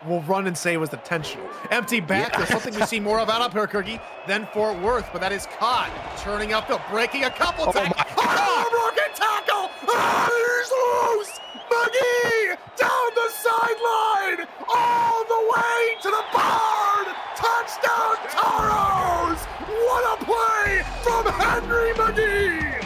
We'll run and say it was intentional. Empty back, There's something we see more of out of Albuquerque than Fort Worth, but that is caught. Turning upfield, breaking a couple tackles. Broken tackle! He's loose! McGee down the sideline! All the way to the barn! Touchdown, Toros! What a play from Henry McGee!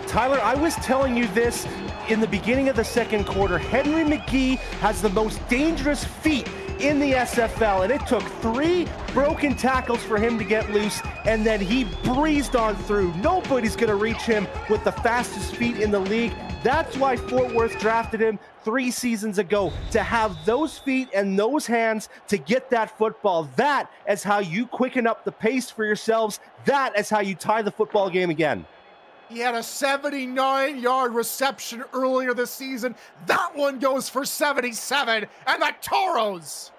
Tyler, I was telling you this in the beginning of the second quarter. Henry McGee has the most dangerous feet in the SFL, and it took 3 broken tackles for him to get loose, and then he breezed on through. Nobody's going to reach him with the fastest feet in the league. That's why Fort Worth drafted him 3 seasons ago, to have those feet and those hands to get that football. That is how you quicken up the pace for yourselves. That is how you tie the football game again. He had a 79-yard reception earlier this season. That one goes for 77, and the Toros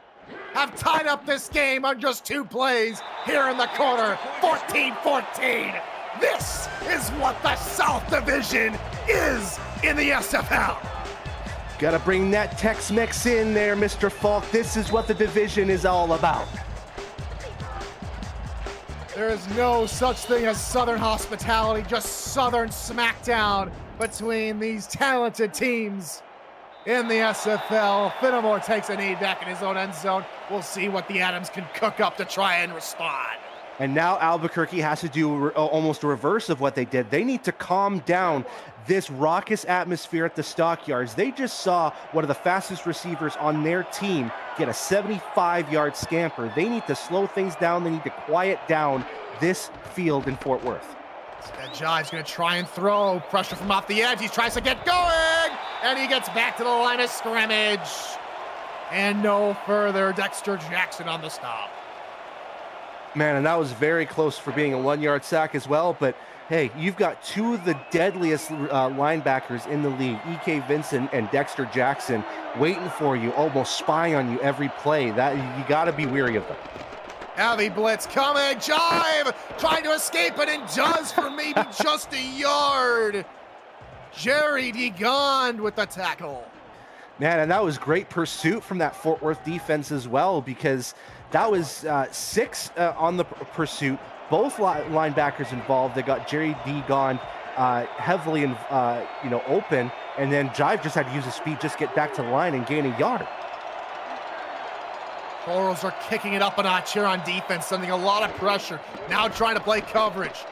have tied up this game on just 2 plays here in the quarter, 14-14. This is what the South Division is in the SFL. Gotta bring that Tex-Mex in there, Mr. Falk. This is what the division is all about. There is no such thing as Southern hospitality, just Southern smackdown between these talented teams in the SFL. Fenimore takes a knee back in his own end zone. We'll see what the Adams can cook up to try and respond. And now Albuquerque has to do almost a reverse of what they did. They need to calm down this raucous atmosphere at the stockyards. They just saw one of the fastest receivers on their team get a 75-yard scamper. They need to slow things down. They need to quiet down this field in Fort Worth. Jive's going to try and throw. Pressure from off the edge. He tries to get going, and he gets back to the line of scrimmage. And no further. Dexter Jackson on the stop. Man, and that was very close for being a 1-yard sack as well. But hey, you've got 2 of the deadliest linebackers in the league, E.K. Vincent and Dexter Jackson, waiting for you, almost spying on you every play. That you got to be weary of them. Heavy blitz coming. Jive trying to escape it, and does for maybe just a yard. Jerry DeGond with the tackle. Man, and that was great pursuit from that Fort Worth defense as well, because That was 6 on the pursuit. Both linebackers involved. They got Jerry D gone heavily open, and then Jive just had to use his speed, just get back to the line and gain a yard. Toros are kicking it up a notch here on defense, sending a lot of pressure. Now trying to play coverage.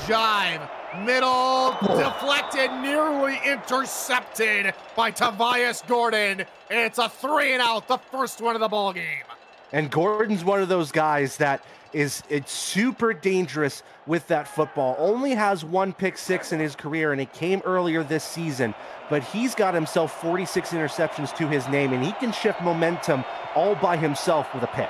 Jive, middle, deflected, nearly intercepted by Tobias Gordon. And it's a 3-and-out, the first one of the ball game. And Gordon's one of those guys that it's super dangerous with that football. Only has 1 pick 6 in his career, and it came earlier this season. But he's got himself 46 interceptions to his name, and he can shift momentum all by himself with a pick.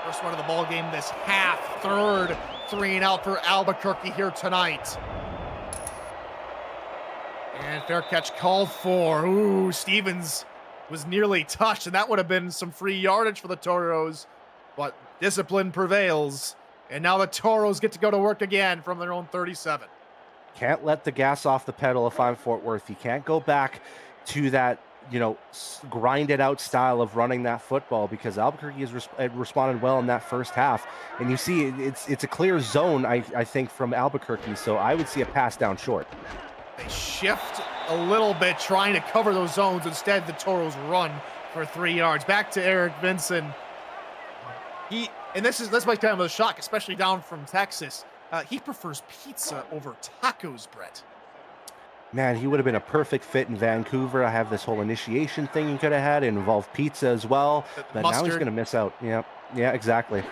First one of the ball game this half. Third 3-and-out for Albuquerque here tonight. And fair catch called for. Ooh, Stevens was nearly touched, and that would have been some free yardage for the Toros. But discipline prevails, and now the Toros get to go to work again from their own 37. Can't let the gas off the pedal if I'm Fort Worth. You can't go back to that, grinded out style of running that football, because Albuquerque has responded well in that first half. And you see it's a clear zone, I think, from Albuquerque. So I would see a pass down short. They shift a little bit trying to cover those zones. Instead, the Toros run for 3 yards. Back to Eric Vinson. This might kind of a shock, especially down from Texas. He prefers pizza over tacos, Brett. Man, he would have been a perfect fit in Vancouver. I have this whole initiation thing he could have had. It involved pizza as well. But now he's going to miss out. Yeah, exactly.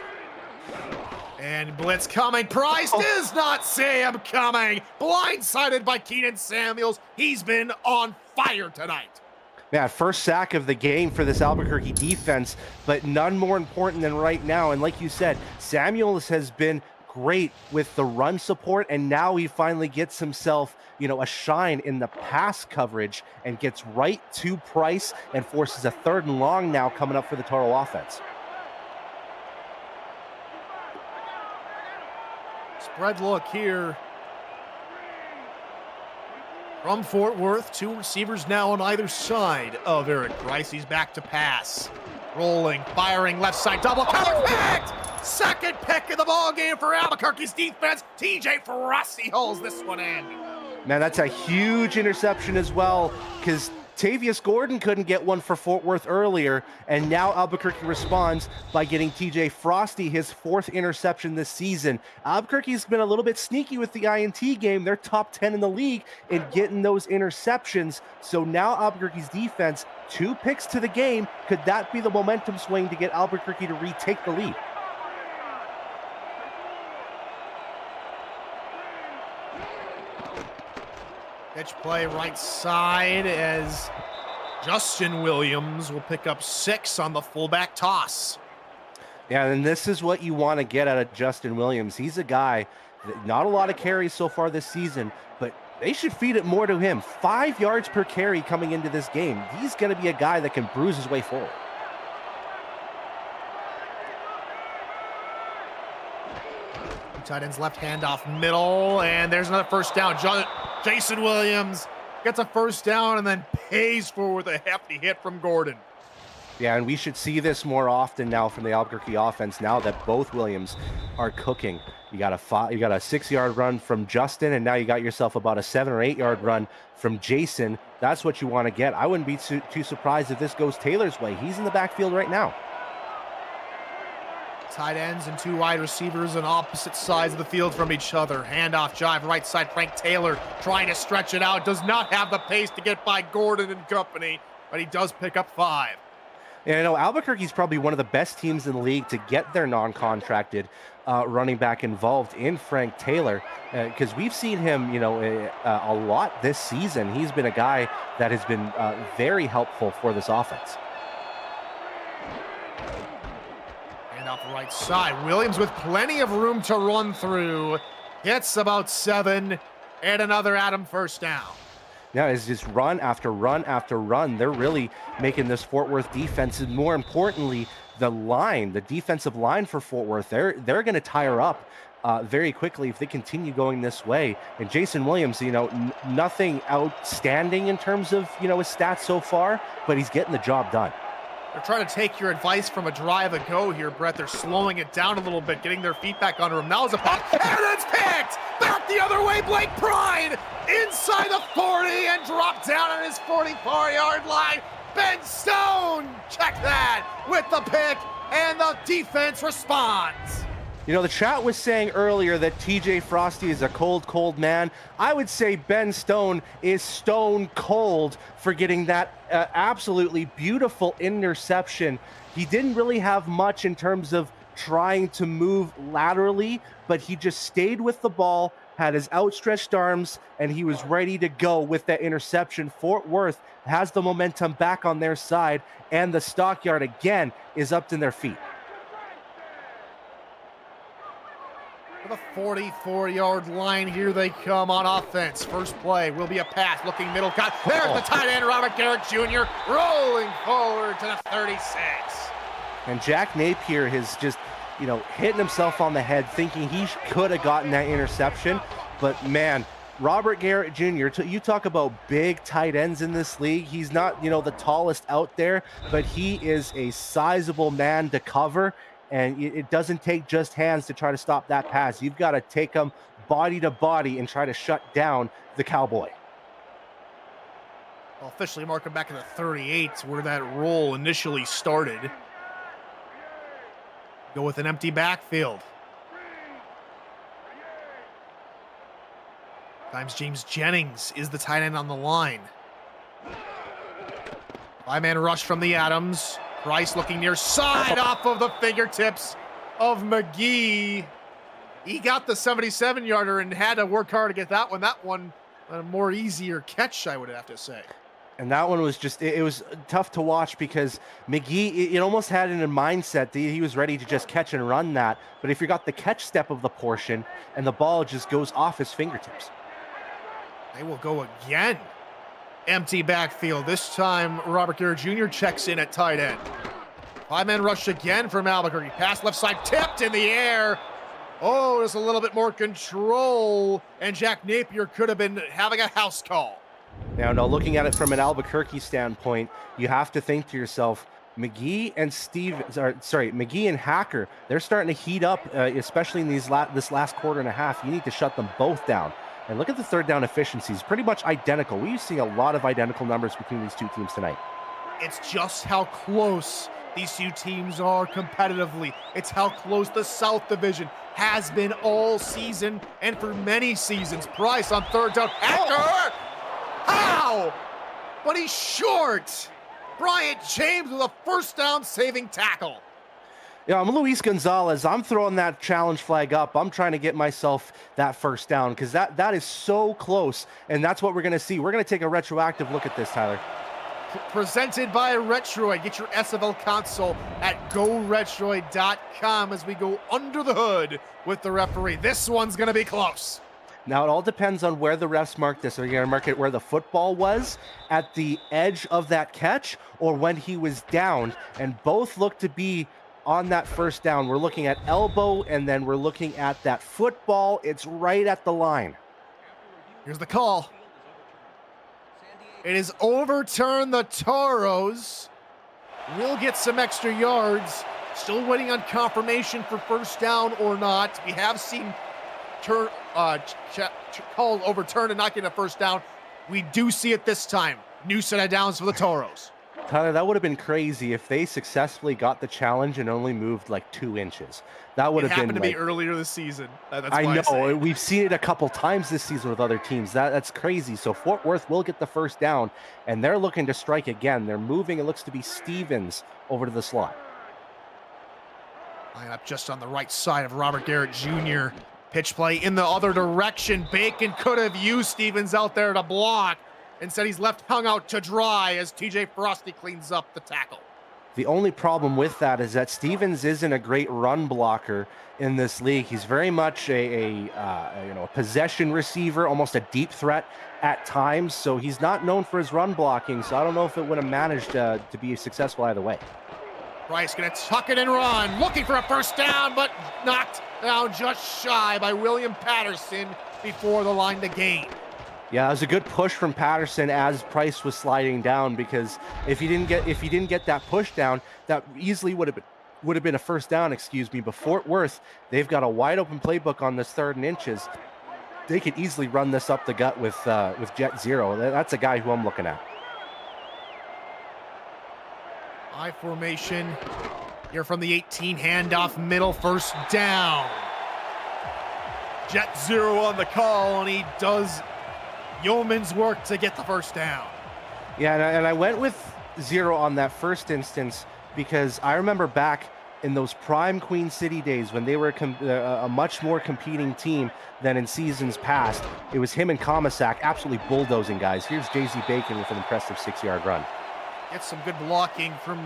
And blitz coming. Price does not see him coming. Blindsided by Keenan Samuels. He's been on fire tonight. Yeah, first sack of the game for this Albuquerque defense, but none more important than right now. And like you said, Samuels has been great with the run support, and now he finally gets himself, a shine in the pass coverage and gets right to Price and forces a 3rd and long now coming up for the Toro offense. Spread look here from Fort Worth. 2 receivers now on either side of Eric Price. He's back to pass. Rolling, firing left side, double cover picked! Second pick of the ball game for Albuquerque's defense. TJ Frosty holds this one in. Man, that's a huge interception as well, because Tavius Gordon couldn't get one for Fort Worth earlier, and now Albuquerque responds by getting TJ Frosty his 4th interception this season. Albuquerque's been a little bit sneaky with the INT game. They're top 10 in the league in getting those interceptions. So now Albuquerque's defense, 2 picks to the game. Could that be the momentum swing to get Albuquerque to retake the lead? Pitch play right side as Justin Williams will pick up 6 on the fullback toss. Yeah, and this is what you want to get out of Justin Williams. He's a guy that not a lot of carries so far this season, but they should feed it more to him. 5 yards per carry coming into this game. He's going to be a guy that can bruise his way forward. Tight ends left handoff middle, and there's another first down. Jason Williams gets a first down and then pays for with a hefty hit from Gordon. Yeah, and we should see this more often now from the Albuquerque offense now that both Williams are cooking. You got a 6-yard run from Justin, and now you got yourself about a 7 or 8 yard run from Jason. That's what you want to get. I wouldn't be too surprised if this goes Taylor's way. He's in the backfield right now. Tight ends and 2 wide receivers on opposite sides of the field from each other. Handoff jive right side. Frank Taylor trying to stretch it out. Does not have the pace to get by Gordon and company, but he does pick up 5. Yeah, Albuquerque's probably one of the best teams in the league to get their non-contracted running back involved in Frank Taylor, because we've seen him, a lot this season. He's been a guy that has been very helpful for this offense. Off the right side. Williams with plenty of room to run through. Gets about 7 and another Adam first down. Yeah, it's just run after run after run. They're really making this Fort Worth defense, and more importantly, the defensive line for Fort Worth, they're going to tire up very quickly if they continue going this way. And Jason Williams, nothing outstanding in terms of, his stats so far, but he's getting the job done. They're trying to take your advice from a drive ago here, Brett. They're slowing it down a little bit, getting their feet back under him. Now is a pass, and it's picked! Back the other way, Blake Pride! Inside the 40 and dropped down on his 44-yard line. Ben Stone, check that, with the pick, and the defense responds. You know, the chat was saying earlier that TJ Frosty is a cold, cold man. I would say Ben Stone is stone cold for getting that absolutely beautiful interception. He didn't really have much in terms of trying to move laterally, but he just stayed with the ball, had his outstretched arms, and he was ready to go with that interception. Fort Worth has the momentum back on their side, and the Stockyard again is up to their feet. To the 44-yard line, here they come on offense. First play will be a pass, looking middle cut. There's the tight end, Robert Garrett Jr., rolling forward to the 36. And Jack Napier has just, you know, hitting himself on the head, thinking he could have gotten that interception. But man, Robert Garrett Jr., you talk about big tight ends in this league. He's not, you know, the tallest out there, but he is a sizable man to cover. And it doesn't take just hands to try to stop that pass. You've got to take him body to body and try to shut down the Cowboy. Well, officially mark him back at the 38, where that roll initially started. Go with an empty backfield. Times James Jennings is the tight end on the line. 5-man rush from the Adams. Price looking near side off of the fingertips of McGee. He got the 77-yarder and had to work hard to get that one. That one, a more easier catch, I would have to say. And that one was just, it was tough to watch because McGee, it almost had in a mindset that he was ready to just catch and run that. But if you got the catch step of the portion and the ball just goes off his fingertips. They will go again. Empty backfield. This time, Robert Garrett Jr. checks in at tight end. 5-man rush again from Albuquerque. Pass left side, tipped in the air. Oh, there's a little bit more control. And Jack Napier could have been having a house call. Now, looking at it from an Albuquerque standpoint, you have to think to yourself, McGee and Hacker, they're starting to heat up, especially in this last quarter and a half. You need to shut them both down. And look at the third down efficiencies, pretty much identical. We're seeing a lot of identical numbers between these two teams tonight. It's just how close these two teams are competitively. It's how close the South Division has been all season and for many seasons. Price on third down. Hacker! How? But he's short. Bryant James with a first down saving tackle. Yeah, I'm Luis Gonzalez. I'm throwing that challenge flag up. I'm trying to get myself that first down because that is so close, and that's what we're going to see. We're going to take a retroactive look at this, Tyler. Presented by Retroid. Get your SFL console at GoRetroid.com as we go under the hood with the referee. This one's going to be close. Now, it all depends on where the refs mark this. Are you going to mark it where the football was at the edge of that catch or when he was downed? And both look to be on that first down. We're looking at elbow, and then we're looking at that football. It's right at the line. Here's the call. It is overturned. The Toros will get some extra yards. Still waiting on confirmation for first down or not. We have seen call overturned and not get a first down. We do see it this time. New set of downs for the Toros. Tyler, that would have been crazy if they successfully got the challenge and only moved like 2 inches. That would have been. It happened to be earlier this season. That's I know. We've seen it a couple times this season with other teams. That's crazy. So Fort Worth will get the first down, and they're looking to strike again. They're moving. It looks to be Stevens over to the slot. Line up just on the right side of Robert Garrett Jr. Pitch play in the other direction. Bacon could have used Stevens out there to block. Instead, he's left hung out to dry as TJ Frosty cleans up the tackle. The only problem with that is that Stevens isn't a great run blocker in this league. He's very much a possession receiver, almost a deep threat at times. So he's not known for his run blocking. So I don't know if it would have managed to be successful either way. Price gonna tuck it and run, looking for a first down, but knocked down just shy by William Patterson before the line to gain. Yeah, it was a good push from Patterson as Price was sliding down, because if he didn't get that push down, that easily would have been a first down, excuse me. But Fort Worth, they've got a wide open playbook on this 3rd and inches. They could easily run this up the gut with Jet Zero. That's a guy who I'm looking at. I formation here from the 18, handoff middle, first down. Jet Zero on the call, and he does yeoman's work to get the first down. Yeah, and I went with Zero on that first instance because I remember back in those prime Queen City days when they were a much more competing team than in seasons past. It was him and Comisac absolutely bulldozing guys. Here's J.Z. Bacon with an impressive 6-yard run. Gets some good blocking from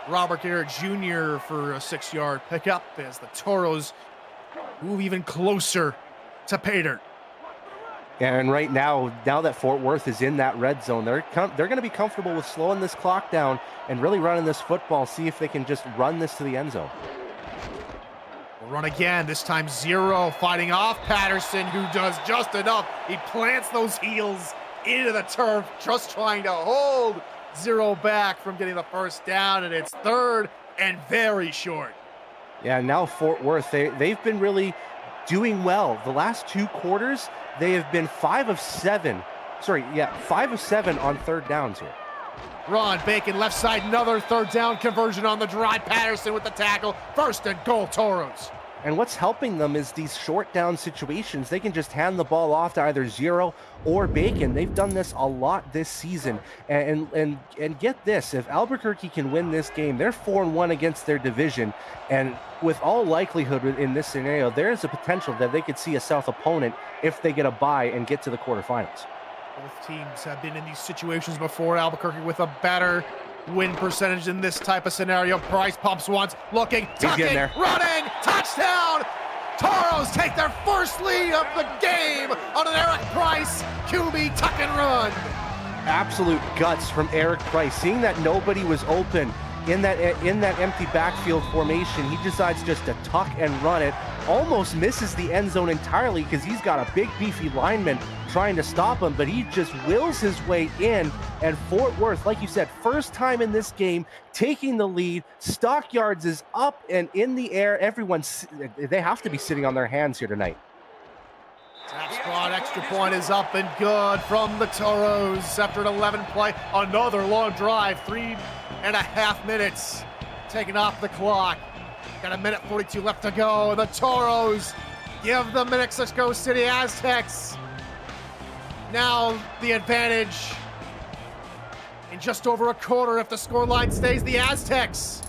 Robert Garrett Jr. for a 6-yard pickup as the Toros move even closer to pay dirt. And right now that Fort Worth is in that red zone, they're going to be comfortable with slowing this clock down and really running this football, see if they can just run this to the end zone. We'll run again, this time Zero fighting off Patterson, who does just enough. He plants those heels into the turf, just trying to hold Zero back from getting the first down, and it's 3rd and very short. Yeah, now Fort Worth, they've been really doing well. The last 2 quarters, they have been 5 of 7 on 3rd downs here. Ron Bacon left side, another 3rd down conversion on the drive. Patterson with the tackle, 1st and goal Toros. And what's helping them is these short down situations. They can just hand the ball off to either Zero or Bacon. They've done this a lot this season. And get this, if Albuquerque can win this game, they're 4-1 against their division. And with all likelihood in this scenario, there is a potential that they could see a South opponent if they get a bye and get to the quarterfinals. Both teams have been in these situations before. Albuquerque with a better win percentage in this type of scenario. Price pumps once, looking, tucking, running, touchdown! Toros take their first lead of the game on an Eric Price QB tuck and run. Absolute guts from Eric Price. Seeing that nobody was open in that empty backfield formation, he decides just to tuck and run it. Almost misses the end zone entirely because he's got a big beefy lineman trying to stop him, but he just wills his way in. And Fort Worth, like you said, first time in this game taking the lead. Stockyards is up and in the air. They have to be sitting on their hands here tonight. Tap squad extra point is up and good from the Toros after an 11 play. Another long drive, 3.5 minutes taken off the clock. Got 1:42 left to go. The Toros give the Mexico City Aztecs now the advantage in just over a quarter. If the scoreline stays, the Aztecs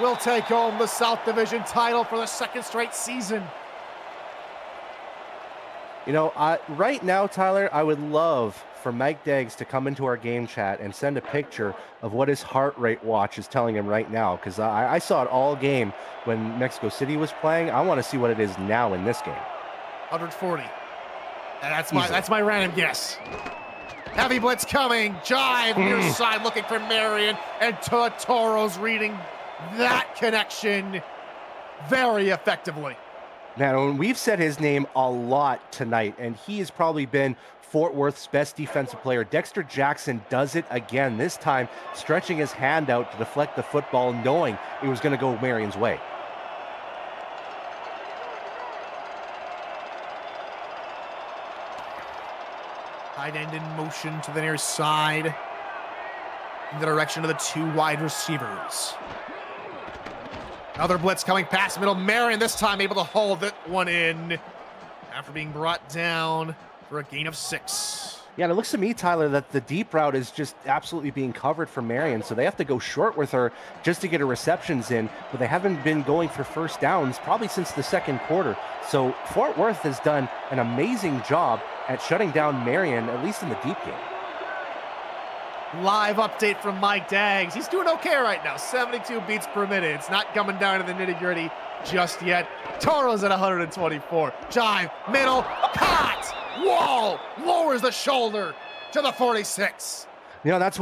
will take home the South Division title for the 2nd straight season. You know, right now, Tyler, I would love for Mike Deggs to come into our game chat and send a picture of what his heart rate watch is telling him right now, because I saw it all game when Mexico City was playing. I want to see what it is now in this game. 140. That's my random guess. Heavy blitz coming. Jive near side looking for Marion, and Toros reading that connection very effectively. Now, we've said his name a lot tonight, and he has probably been Fort Worth's best defensive player. Dexter Jackson does it again, this time stretching his hand out to deflect the football, knowing it was going to go Marion's way. Tight end in motion to the near side in the direction of the 2 wide receivers. Another blitz coming past middle. Marion this time able to hold that one in after being brought down for a gain of 6. Yeah, and it looks to me, Tyler, that the deep route is just absolutely being covered for Marion, so they have to go short with her just to get her receptions in, but they haven't been going for first downs probably since the 2nd quarter. So Fort Worth has done an amazing job at shutting down Marion, at least in the deep game. Live update from Mike Daggs. He's doing okay right now. 72 beats per minute. It's not coming down to the nitty-gritty just yet. Toros at 124. Jive, middle, caught! Whoa! Lowers the shoulder to the 46. You know, that's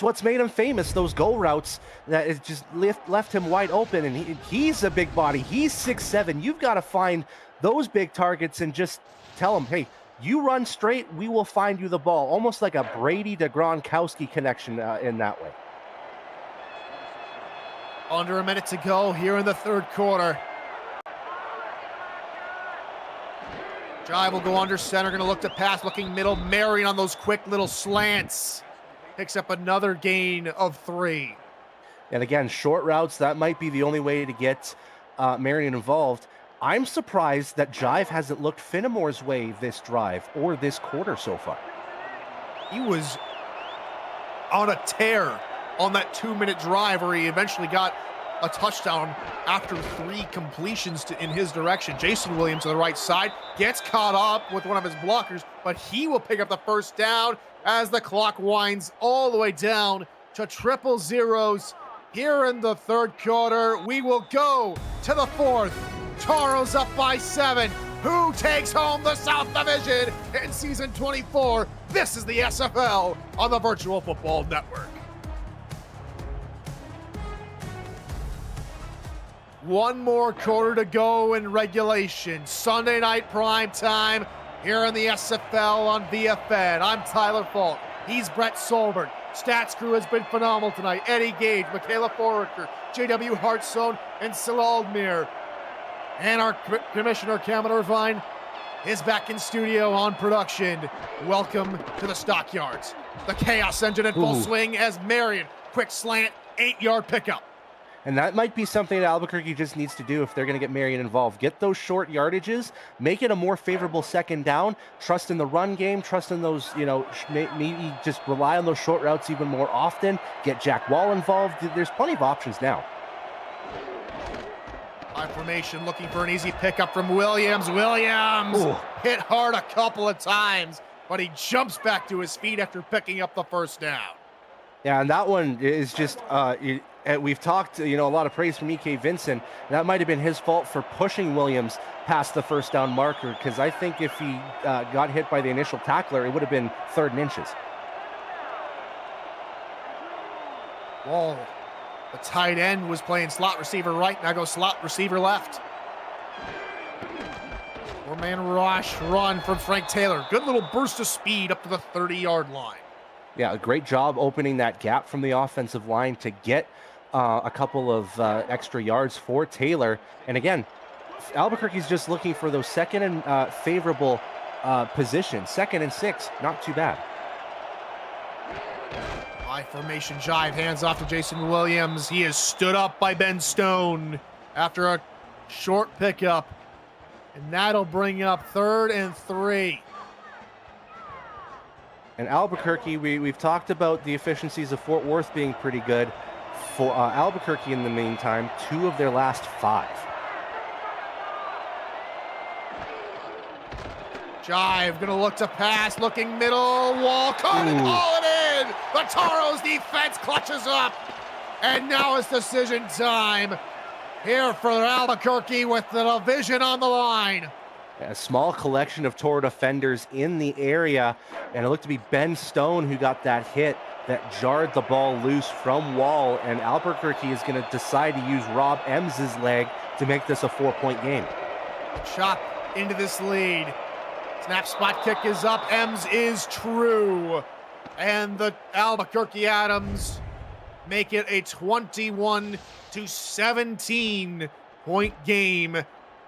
what's made him famous, those goal routes that it just left him wide open, and he's a big body. He's 6'7". You've got to find those big targets and just tell him, hey, You run straight, we will find you the ball. Almost like a Brady to Gronkowski connection in that way. Under a minute to go here in the third quarter. Jive will go under center, going to look to pass, looking middle. Marion on those quick little slants. Picks up another gain of 3. And again, short routes, that might be the only way to get Marion involved. I'm surprised that Jive hasn't looked Finnemore's way this drive or this quarter so far. He was on a tear on that 2-minute drive where he eventually got a touchdown after 3 completions in his direction. Jason Williams to the right side gets caught up with one of his blockers, but he will pick up the first down as the clock winds all the way down to triple zeros. Here in the third quarter, we will go to the fourth. Toros up by 7. Who takes home the South Division in season 24? This is the SFL on the Virtual Football Network. One more quarter to go in regulation. Sunday night prime time here in the SFL on VFN. I'm Tyler Falk. He's Brett Solberg. Stats crew has been phenomenal tonight. Eddie Gage, Michaela Foraker, JW Hartzone, and Syl Aldmir. And our commissioner, Cameron Irvine, is back in studio on production. Welcome to the Stockyards. The Chaos Engine in full swing as Marion, quick slant, 8-yard pickup. And that might be something that Albuquerque just needs to do if they're going to get Marion involved. Get those short yardages, make it a more favorable second down, trust in the run game, trust in those, maybe just rely on those short routes even more often, get Jack Wall involved. There's plenty of options now. High formation looking for an easy pickup from Williams. Williams hit hard a couple of times, but he jumps back to his feet after picking up the first down. Yeah, and that one is just, we've talked, a lot of praise from E.K. Vincent. That might have been his fault for pushing Williams past the first down marker, because I think if he got hit by the initial tackler, it would have been 3rd and inches. Whoa. The tight end was playing slot receiver right, now goes slot receiver left. 4-man rush run from Frank Taylor. Good little burst of speed up to the 30-yard line. Yeah, a great job opening that gap from the offensive line to get a couple of extra yards for Taylor. And again, Albuquerque's just looking for those second and favorable positions. 2nd and 6, not too bad. High formation jive, hands off to Jason Williams. He is stood up by Ben Stone after a short pickup. And that'll bring up 3rd and 3. And Albuquerque, we've talked about the efficiencies of Fort Worth being pretty good. For Albuquerque, in the meantime, 2 of their last 5. Jive gonna look to pass, looking middle, Wall caught and haul it in. The Toros defense clutches up. And now it's decision time here for Albuquerque with the division on the line. A small collection of Toro defenders in the area, and it looked to be Ben Stone who got that hit that jarred the ball loose from Wall, and Albuquerque is going to decide to use Rob Ems's leg to make this a 4-point game. Chop into this lead. Snap spot kick is up. Ems is true. And the Albuquerque Adams make it a 21-17 point game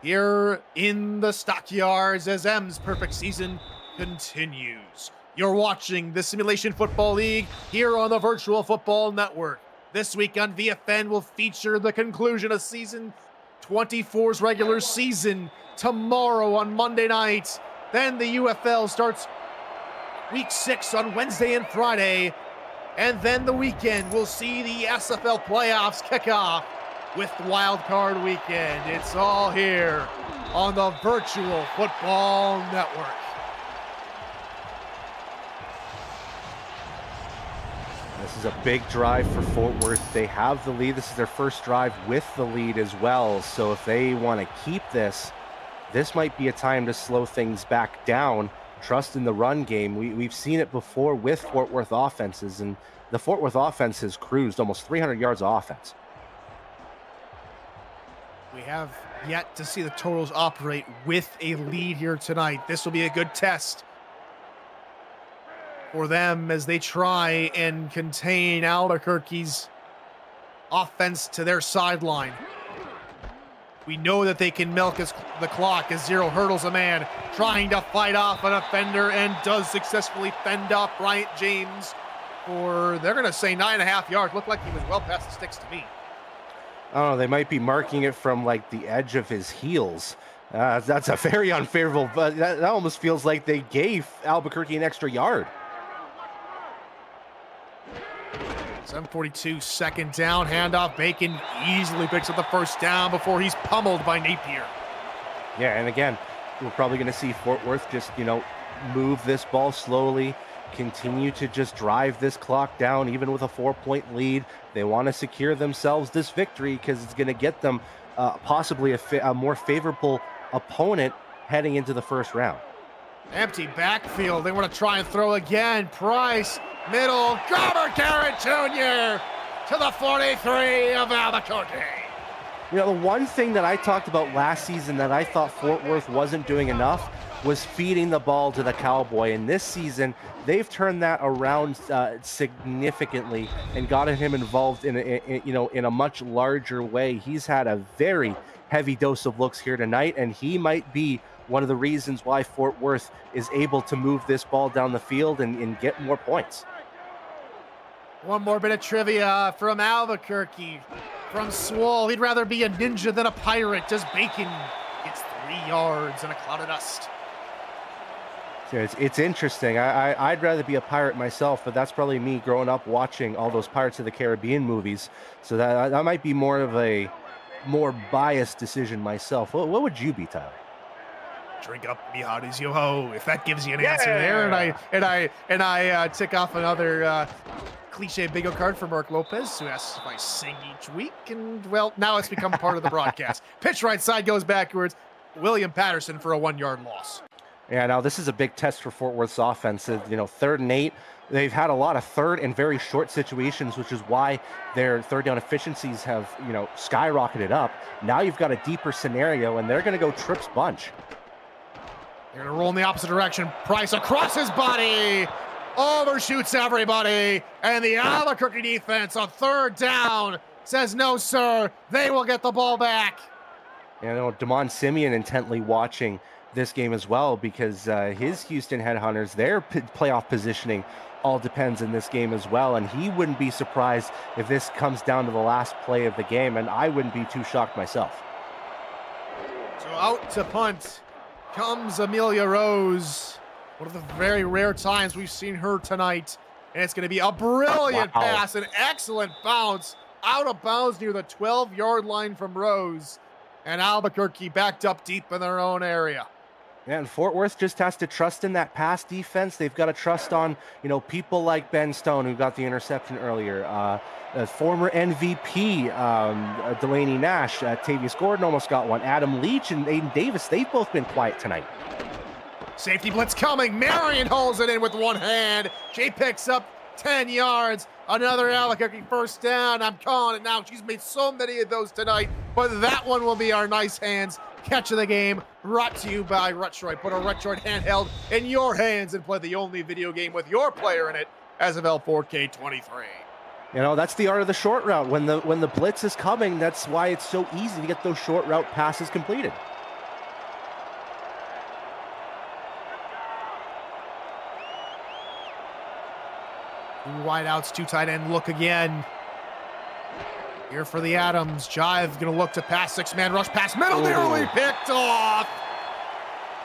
here in the Stockyards as M's perfect season continues. You're watching the Simulation Football League here on the Virtual Football Network. This week on VFN will feature the conclusion of season 24's regular season tomorrow on Monday night. Then the UFL starts week 6 on Wednesday and Friday. And then the weekend will see the SFL playoffs kick off with Wild Card Weekend. It's all here on the Virtual Football Network. This is a big drive for Fort Worth. They have the lead. This is their first drive with the lead as well. So if they want to keep this, this might be a time to slow things back down. Trust in the run game. We've seen it before with Fort Worth offenses, and the Fort Worth offense has cruised almost 300 yards of offense. We have yet to see the Toros operate with a lead here tonight. This will be a good test for them as they try and contain Albuquerque's offense to their sideline. We know that they can milk the clock as Zero hurdles a man, trying to fight off an offender and does successfully fend off Bryant James for, they're going to say 9.5 yards. Looked like he was well past the sticks to me. I don't know, they might be marking it from like the edge of his heels. That's a very unfavorable, but that almost feels like they gave Albuquerque an extra yard. 7:42, second down, handoff. Bacon easily picks up the first down before he's pummeled by Napier. Yeah, and again, we're probably going to see Fort Worth just, move this ball slowly, continue to just drive this clock down, even with a 4-point lead. They want to secure themselves this victory because it's going to get them possibly a more favorable opponent heading into the first round. Empty backfield. They want to try and throw again. Price, middle, Garber Garrett Jr. to the 43 of Albuquerque. The one thing that I talked about last season that I thought Fort Worth wasn't doing enough was feeding the ball to the Cowboy. And this season, they've turned that around significantly and gotten him involved in a much larger way. He's had a very heavy dose of looks here tonight, and he might be one of the reasons why Fort Worth is able to move this ball down the field and get more points. One more bit of trivia from Albuquerque. From Swole, he'd rather be a ninja than a pirate as Bacon gets 3 yards in a cloud of dust. So it's interesting. I'd rather be a pirate myself, but that's probably me growing up watching all those Pirates of the Caribbean movies. So that might be more of a more biased decision myself. What would you be, Tyler? Drink up, me hot as yo ho. If that gives you an answer there, and I tick off another cliche bingo card for Mark Lopez, who asks if I sing each week, and well, now it's become part of the broadcast. Pitch right side goes backwards. William Patterson for a 1-yard loss. Yeah, now this is a big test for Fort Worth's offense. 3rd and 8. They've had a lot of third and very short situations, which is why their third down efficiencies have, skyrocketed up. Now you've got a deeper scenario, and they're going to go trips bunch. They're going to roll in the opposite direction. Price across his body. Overshoots everybody. And the Albuquerque defense on 3rd down says, no, sir. They will get the ball back. Damon Simeon intently watching this game as well because his Houston Headhunters, their playoff positioning all depends in this game as well. And he wouldn't be surprised if this comes down to the last play of the game. And I wouldn't be too shocked myself. So out to punt comes Amelia Rose. One of the very rare times we've seen her tonight. And it's going to be a brilliant pass, an excellent bounce, out of bounds near the 12-yard line from Rose. And Albuquerque backed up deep in their own area. Yeah, and Fort Worth just has to trust in that pass defense. They've got to trust on, people like Ben Stone, who got the interception earlier. Former MVP, Delaney Nash, Tavius Gordon almost got one. Adam Leach and Aiden Davis, they've both been quiet tonight. Safety blitz coming. Marion holds it in with one hand. She picks up 10 yards. Another Albuquerque first down. I'm calling it now. She's made so many of those tonight, but that one will be our nice hands catch of the game, brought to you by Retroid. Put a Retroid handheld in your hands and play the only video game with your player in it, SFL 4K23. That's the art of the short route. When the blitz is coming, that's why it's so easy to get those short route passes completed. Two wideouts, 2 tight end look again. Here for the Adams. Jive going to look to pass, 6-man rush pass. Middle nearly picked off.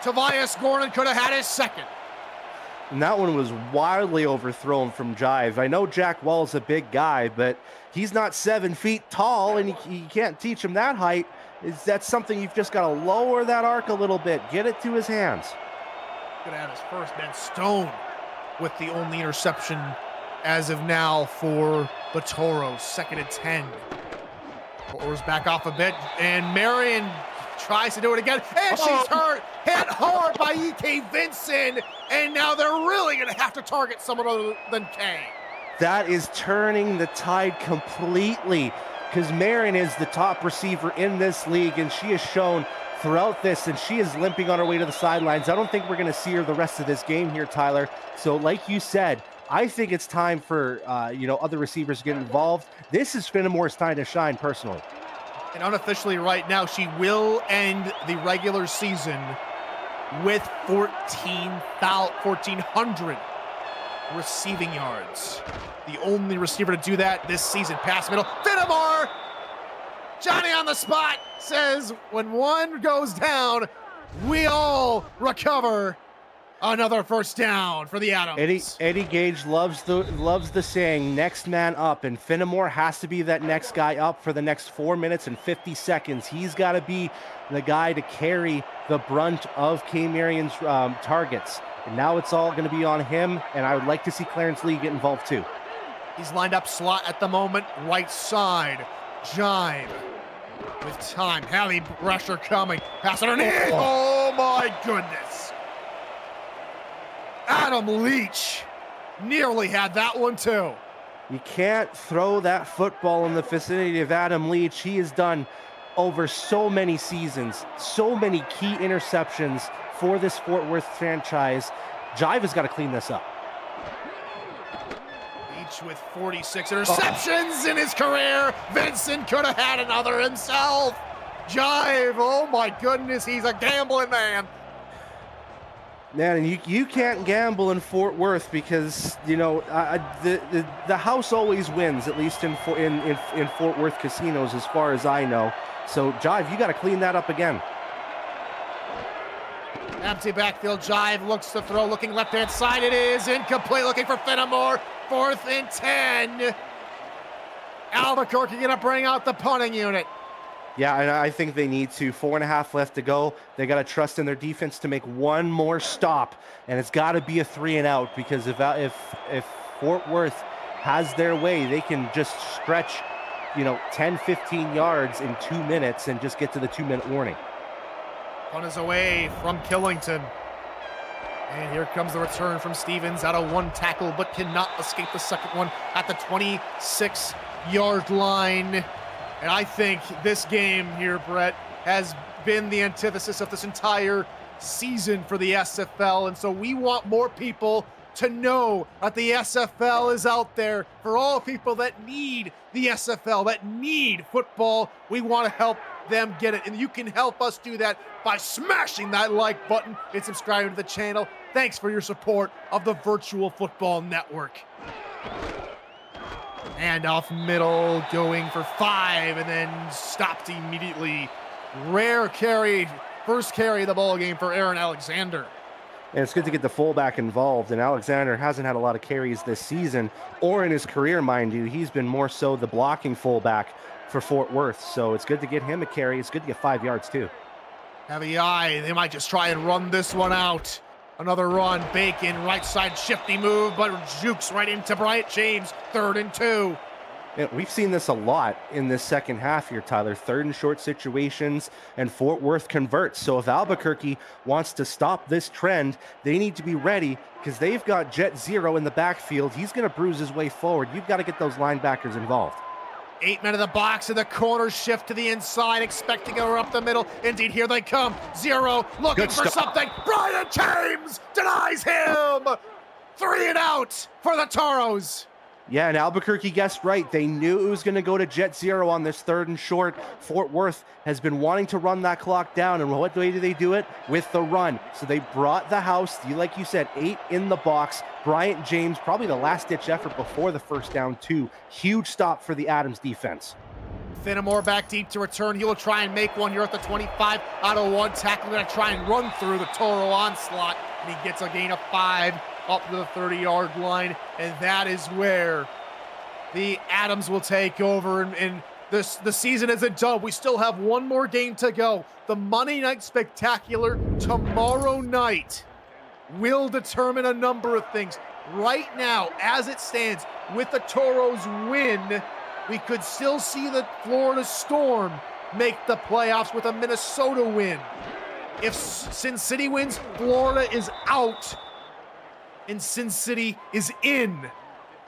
Tobias Gordon could have had his second. And that one was wildly overthrown from Jive. I know Jack Wall's a big guy, but he's not 7 feet tall, and you can't teach him that height. That's something you've just got to lower that arc a little bit. Get it to his hands. Going to have his first. Ben Stone with the only interception as of now for the Toros. 2nd and 10. Toros back off a bit, and Marion tries to do it again, and she's hurt, hit hard by E.K. Vincent, and now they're really going to have to target someone other than Kay. That is turning the tide completely. because Marin is the top receiver in this league, and she has shown throughout this, and she is limping on her way to the sidelines. I don't think we're going to see her the rest of this game here, Tyler. So like you said, I think it's time for, other receivers to get involved. This is Finnemore's time to shine, personally. And unofficially right now, she will end the regular season with 1,400 receiving yards. The only receiver to do that this season. Pass middle. Finnemore! Johnny on the spot says when one goes down, we all recover. Another first down for the Adams. Eddie Gage loves the saying, next man up, and Finnemore has to be that next guy up for the next 4 minutes and 50 seconds. He's got to be the guy to carry the brunt of K. Marion's targets. And now it's all going to be on him, and I would like to see Clarence Lee get involved too. He's lined up slot at the moment, right side. Jive with time. Hallie Brescher coming. Pass underneath. Oh my goodness. Adam Leach nearly had that one too. You can't throw that football in the vicinity of Adam Leach. He has done over so many seasons, so many key interceptions for this Fort Worth franchise. Jive has got to clean this up. Leach with 46 interceptions in his career. Vincent could have had another himself. Jive, oh my goodness, he's a gambling man. Man, and you can't gamble in Fort Worth because the house always wins, at least in Fort Worth casinos, as far as I know. So Jive, you got to clean that up again. Empty backfield. Jive looks to throw, looking left-hand side. It is incomplete. Looking for Finnemore. 4th and 10. Albuquerque gonna bring out the punting unit. Yeah, and I think they need to. 4.5 left to go. They got to trust in their defense to make one more stop, and it's got to be a 3 and out, because if Fort Worth has their way, they can just stretch, 10, 15 yards in 2 minutes and just get to the 2-minute warning. Punt is away from Killington. And here comes the return from Stevens out of one tackle, but cannot escape the second one at the 26-yard line. And I think this game here, Brett, has been the antithesis of this entire season for the SFL. And so we want more people to know that the SFL is out there for all people that need the SFL, that need football. We want to help them get it. And you can help us do that by smashing that like button and subscribing to the channel. Thanks for your support of the Virtual Football Network. And off middle, going for 5, and then stopped immediately. Rare carry, first carry of the ball game for Aaron Alexander. And it's good to get the fullback involved, and Alexander hasn't had a lot of carries this season, or in his career, mind you. He's been more so the blocking fullback for Fort Worth, so it's good to get him a carry. It's good to get 5 yards too. Heavy eye, they might just try and run this one out. Another run, Bacon, right side shifty move, but jukes right into Bryant James, 3rd and 2. Yeah, we've seen this a lot in this second half here, Tyler. 3rd and short situations, and Fort Worth converts. So if Albuquerque wants to stop this trend, they need to be ready, because they've got Jet Zero in the backfield. He's going to bruise his way forward. You've got to get those linebackers involved. 8 men in the box, in the corner, shift to the inside, expecting her up the middle. Indeed, here they come. Zero, looking for something. Brian James denies him. 3 and out for the Toros. Yeah, and Albuquerque guessed right. They knew it was going to go to Jet Zero on this 3rd and short. Fort Worth has been wanting to run that clock down, and what way do they do it? With the run. So they brought the house, like you said, 8 in the box. Bryant James, probably the last-ditch effort before the first down, too. Huge stop for the Adams defense. Finnemore back deep to return. He will try and make one here at the 25 out of one tackle. Going to try and run through the Toro onslaught, and he gets a gain of 5 up to the 30-yard line, and that is where the Adams will take over. And the season isn't done. We still have one more game to go. The Monday Night Spectacular tomorrow night will determine a number of things. Right now, as it stands, with the Toros win, we could still see the Florida Storm make the playoffs with a Minnesota win. If Sin City wins, Florida is out and Sin City is in.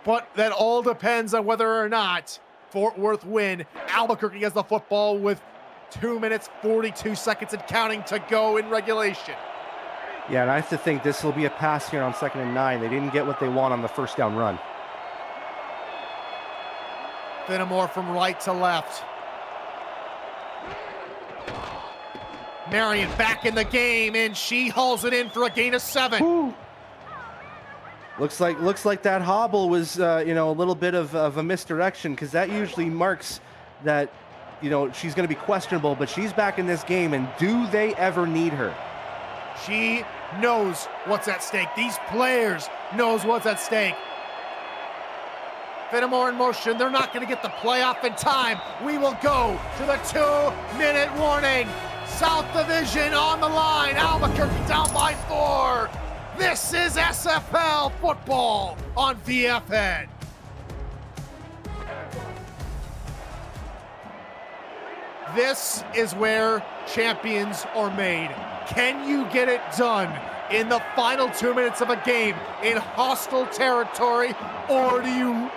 But that all depends on whether or not Fort Worth win. Albuquerque has the football with 2 minutes, 42 seconds and counting to go in regulation. Yeah, and I have to think this will be a pass here on 2nd and 9. They didn't get what they want on the first down run. Finnemore from right to left. Marion back in the game, and she hauls it in for a gain of 7. Woo. Looks like that hobble was, a little bit of a misdirection, because that usually marks that, she's going to be questionable, but she's back in this game, and do they ever need her? She knows what's at stake. These players knows what's at stake. Finnemore in motion. They're not going to get the playoff in time. We will go to the 2-minute warning. South Division on the line. Albuquerque down by 4. This is SFL football on VFN. This is where champions are made. Can you get it done in the final 2 minutes of a game in hostile territory, or do you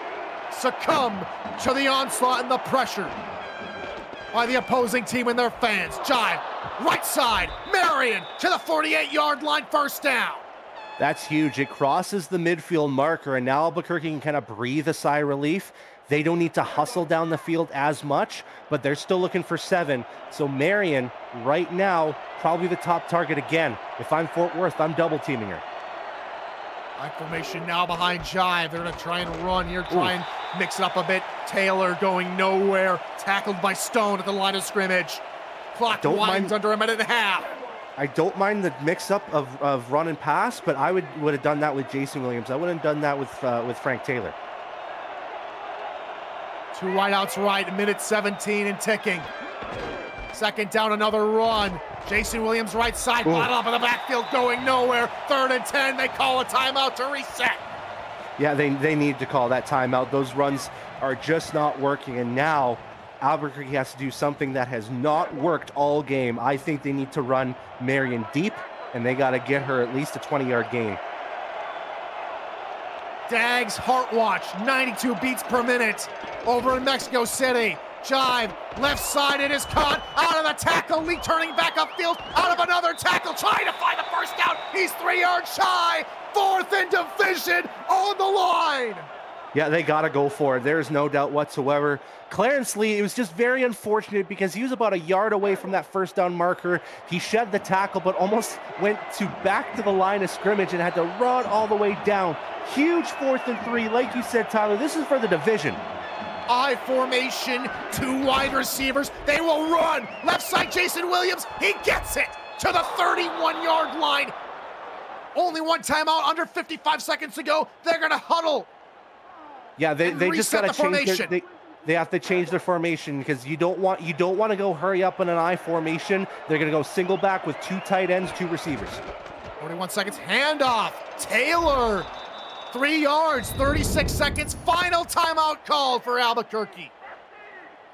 succumb to the onslaught and the pressure by the opposing team and their fans? Jive, right side, Marion to the 48-yard line, first down. That's huge. It crosses the midfield marker, and now Albuquerque can kind of breathe a sigh of relief. They don't need to hustle down the field as much, but they're still looking for 7. So Marion, right now, probably the top target again. If I'm Fort Worth, I'm double teaming her. High formation now behind Jive. They're going to try and run here, try and mix it up a bit. Taylor going nowhere. Tackled by Stone at the line of scrimmage. Clock winds under a minute and a half. I don't mind the mix-up of run and pass, but I would have done that with Jason Williams. I wouldn't have done that with Frank Taylor. 2 wideouts right, minute 17 and ticking. Second down, another run. Jason Williams right side, bottle up in the backfield, going nowhere. 3rd and 10, they call a timeout to reset. Yeah, they need to call that timeout. Those runs are just not working, and now Albuquerque has to do something that has not worked all game. I think they need to run Marion deep, and they got to get her at least a 20-yard gain. Dags heart watch, 92 beats per minute over in Mexico City. Jive, left side, it is caught, out of the tackle, Lee turning back upfield, out of another tackle, trying to find the first down, he's 3 yards shy, 4th in division, on the line. Yeah, they got to go for it. There's no doubt whatsoever. Clarence Lee, it was just very unfortunate because he was about a yard away from that first down marker. He shed the tackle, but almost went back to the line of scrimmage and had to run all the way down. Huge 4th and 3. Like you said, Tyler, this is for the division. I formation, 2 wide receivers. They will run. Left side, Jason Williams. He gets it to the 31-yard line. Only one timeout, under 55 seconds to go. They're going to huddle. Yeah, they just got to change their, they have to change their formation because you don't want to go hurry up in an I formation. They're going to go single back with 2 tight ends, 2 receivers. 41 seconds, handoff. Taylor, 3 yards, 36 seconds. Final timeout called for Albuquerque.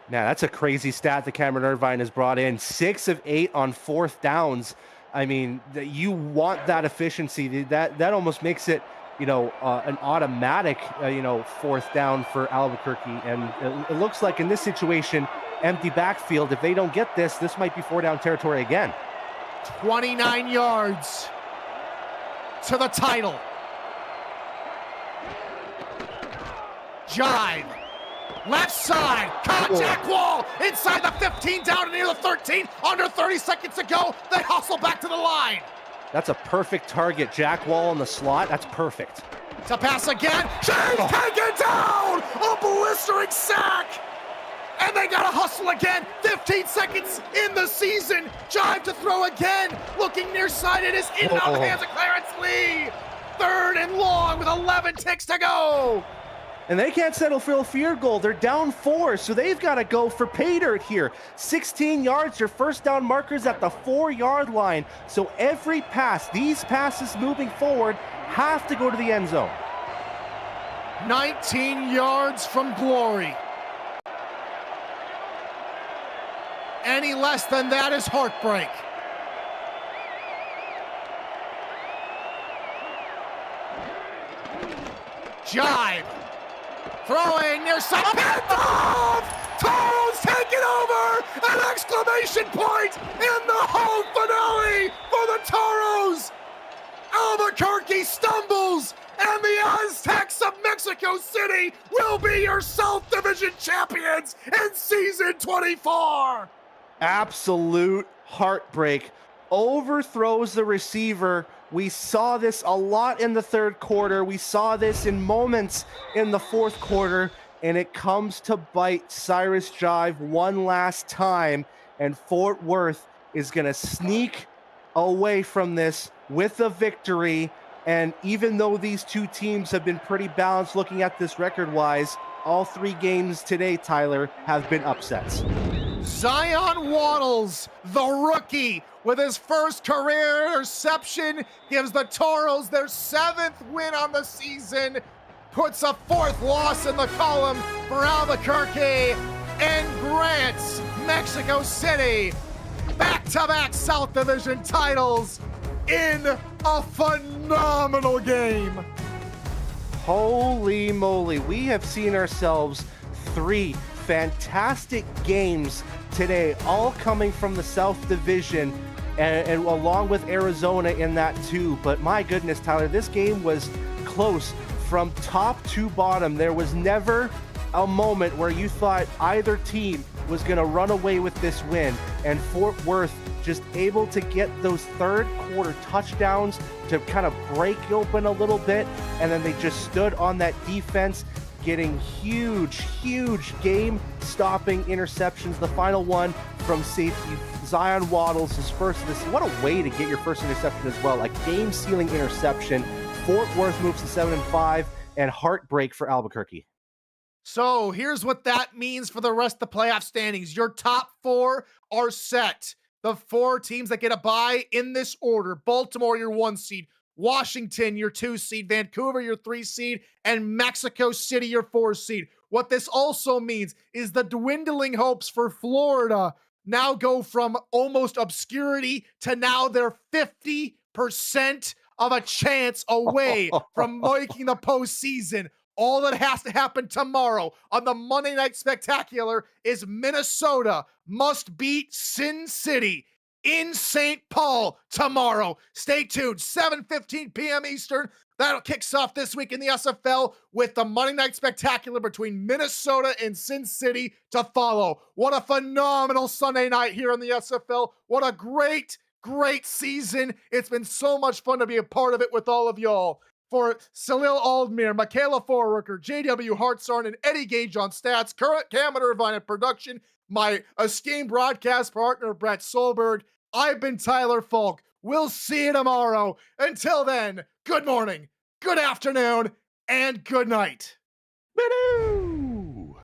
Now, that's a crazy stat that Cameron Irvine has brought in. 6 of 8 on 4th downs. I mean, you want that efficiency. That almost makes it, an automatic, 4th down for Albuquerque. And it looks like in this situation, empty backfield, if they don't get this might be 4-down territory again. 29 yards to the title. Jive, left side, contact wall, inside the 15, down near the 13, under 30 seconds to go. They hustle back to the line. That's a perfect target. Jack Wall in the slot. That's perfect. To pass again. She's taken down! A blistering sack! And they gotta hustle again. 15 seconds in the season. Jive to throw again. Looking near side. It is in and out of the hands of Clarence Lee. 3rd and long with 11 ticks to go. And they can't settle for a field goal. They're down 4, so they've got to go for pay dirt here. 16 yards, their first down markers at the 4-yard line. So every pass, these passes moving forward, have to go to the end zone. 19 yards from glory. Any less than that is heartbreak. Jive. Throwing near side. Picked off! Toros taking over! An exclamation point in the home finale for the Toros! Albuquerque stumbles, and the Aztecs of Mexico City will be your South Division champions in season 24! Absolute heartbreak. Overthrows the receiver. We saw this a lot in the third quarter. We saw this in moments in the fourth quarter, and it comes to bite Cyrus Jive one last time, and Fort Worth is going to sneak away from this with a victory. And even though these two teams have been pretty balanced looking at this record-wise, all three games today, Tyler, have been upsets. Zion Waddles, the rookie, with his first career interception, gives the Toros their 7th win on the season, puts a 4th loss in the column for Albuquerque, and grants Mexico City back-to-back South Division titles in a phenomenal game. Holy moly, we have seen ourselves 3 fantastic games today, all coming from the South Division, and along with Arizona in that too. But my goodness, Tyler, this game was close from top to bottom. There was never a moment where you thought either team was going to run away with this win, and Fort Worth just able to get those third quarter touchdowns to kind of break open a little bit, and then they just stood on that defense, getting huge game-stopping interceptions. The final one from safety Zion Waddles, his first of this. What a way to get your first interception as well, a game-sealing interception. Fort Worth moves to 7-5, and heartbreak for Albuquerque. So here's what that means for the rest of the playoff standings. Your top 4 are set. The 4 teams that get a bye in this order: Baltimore, your 1 seed; Washington, your 2 seed; Vancouver, your 3 seed; and Mexico City, your 4 seed. What this also means is the dwindling hopes for Florida now go from almost obscurity to now they're 50% of a chance away from making the postseason. All that has to happen tomorrow on the Monday Night Spectacular is Minnesota must beat Sin City in St. Paul tomorrow. Stay tuned, 7:15 p.m. Eastern. That kicks off this week in the SFL with the Monday Night Spectacular between Minnesota and Sin City to follow. What a phenomenal Sunday night here in the SFL. What a great season. It's been so much fun to be a part of it with all of y'all. For Salil Aldmir, Michaela Foreworker, JW Hartzarn, and Eddie Gage on stats, current Cameron Irvine in production, my esteemed broadcast partner, Brett Solberg, I've been Tyler Falk. We'll see you tomorrow. Until then, good morning, good afternoon, and good night. Woo-hoo!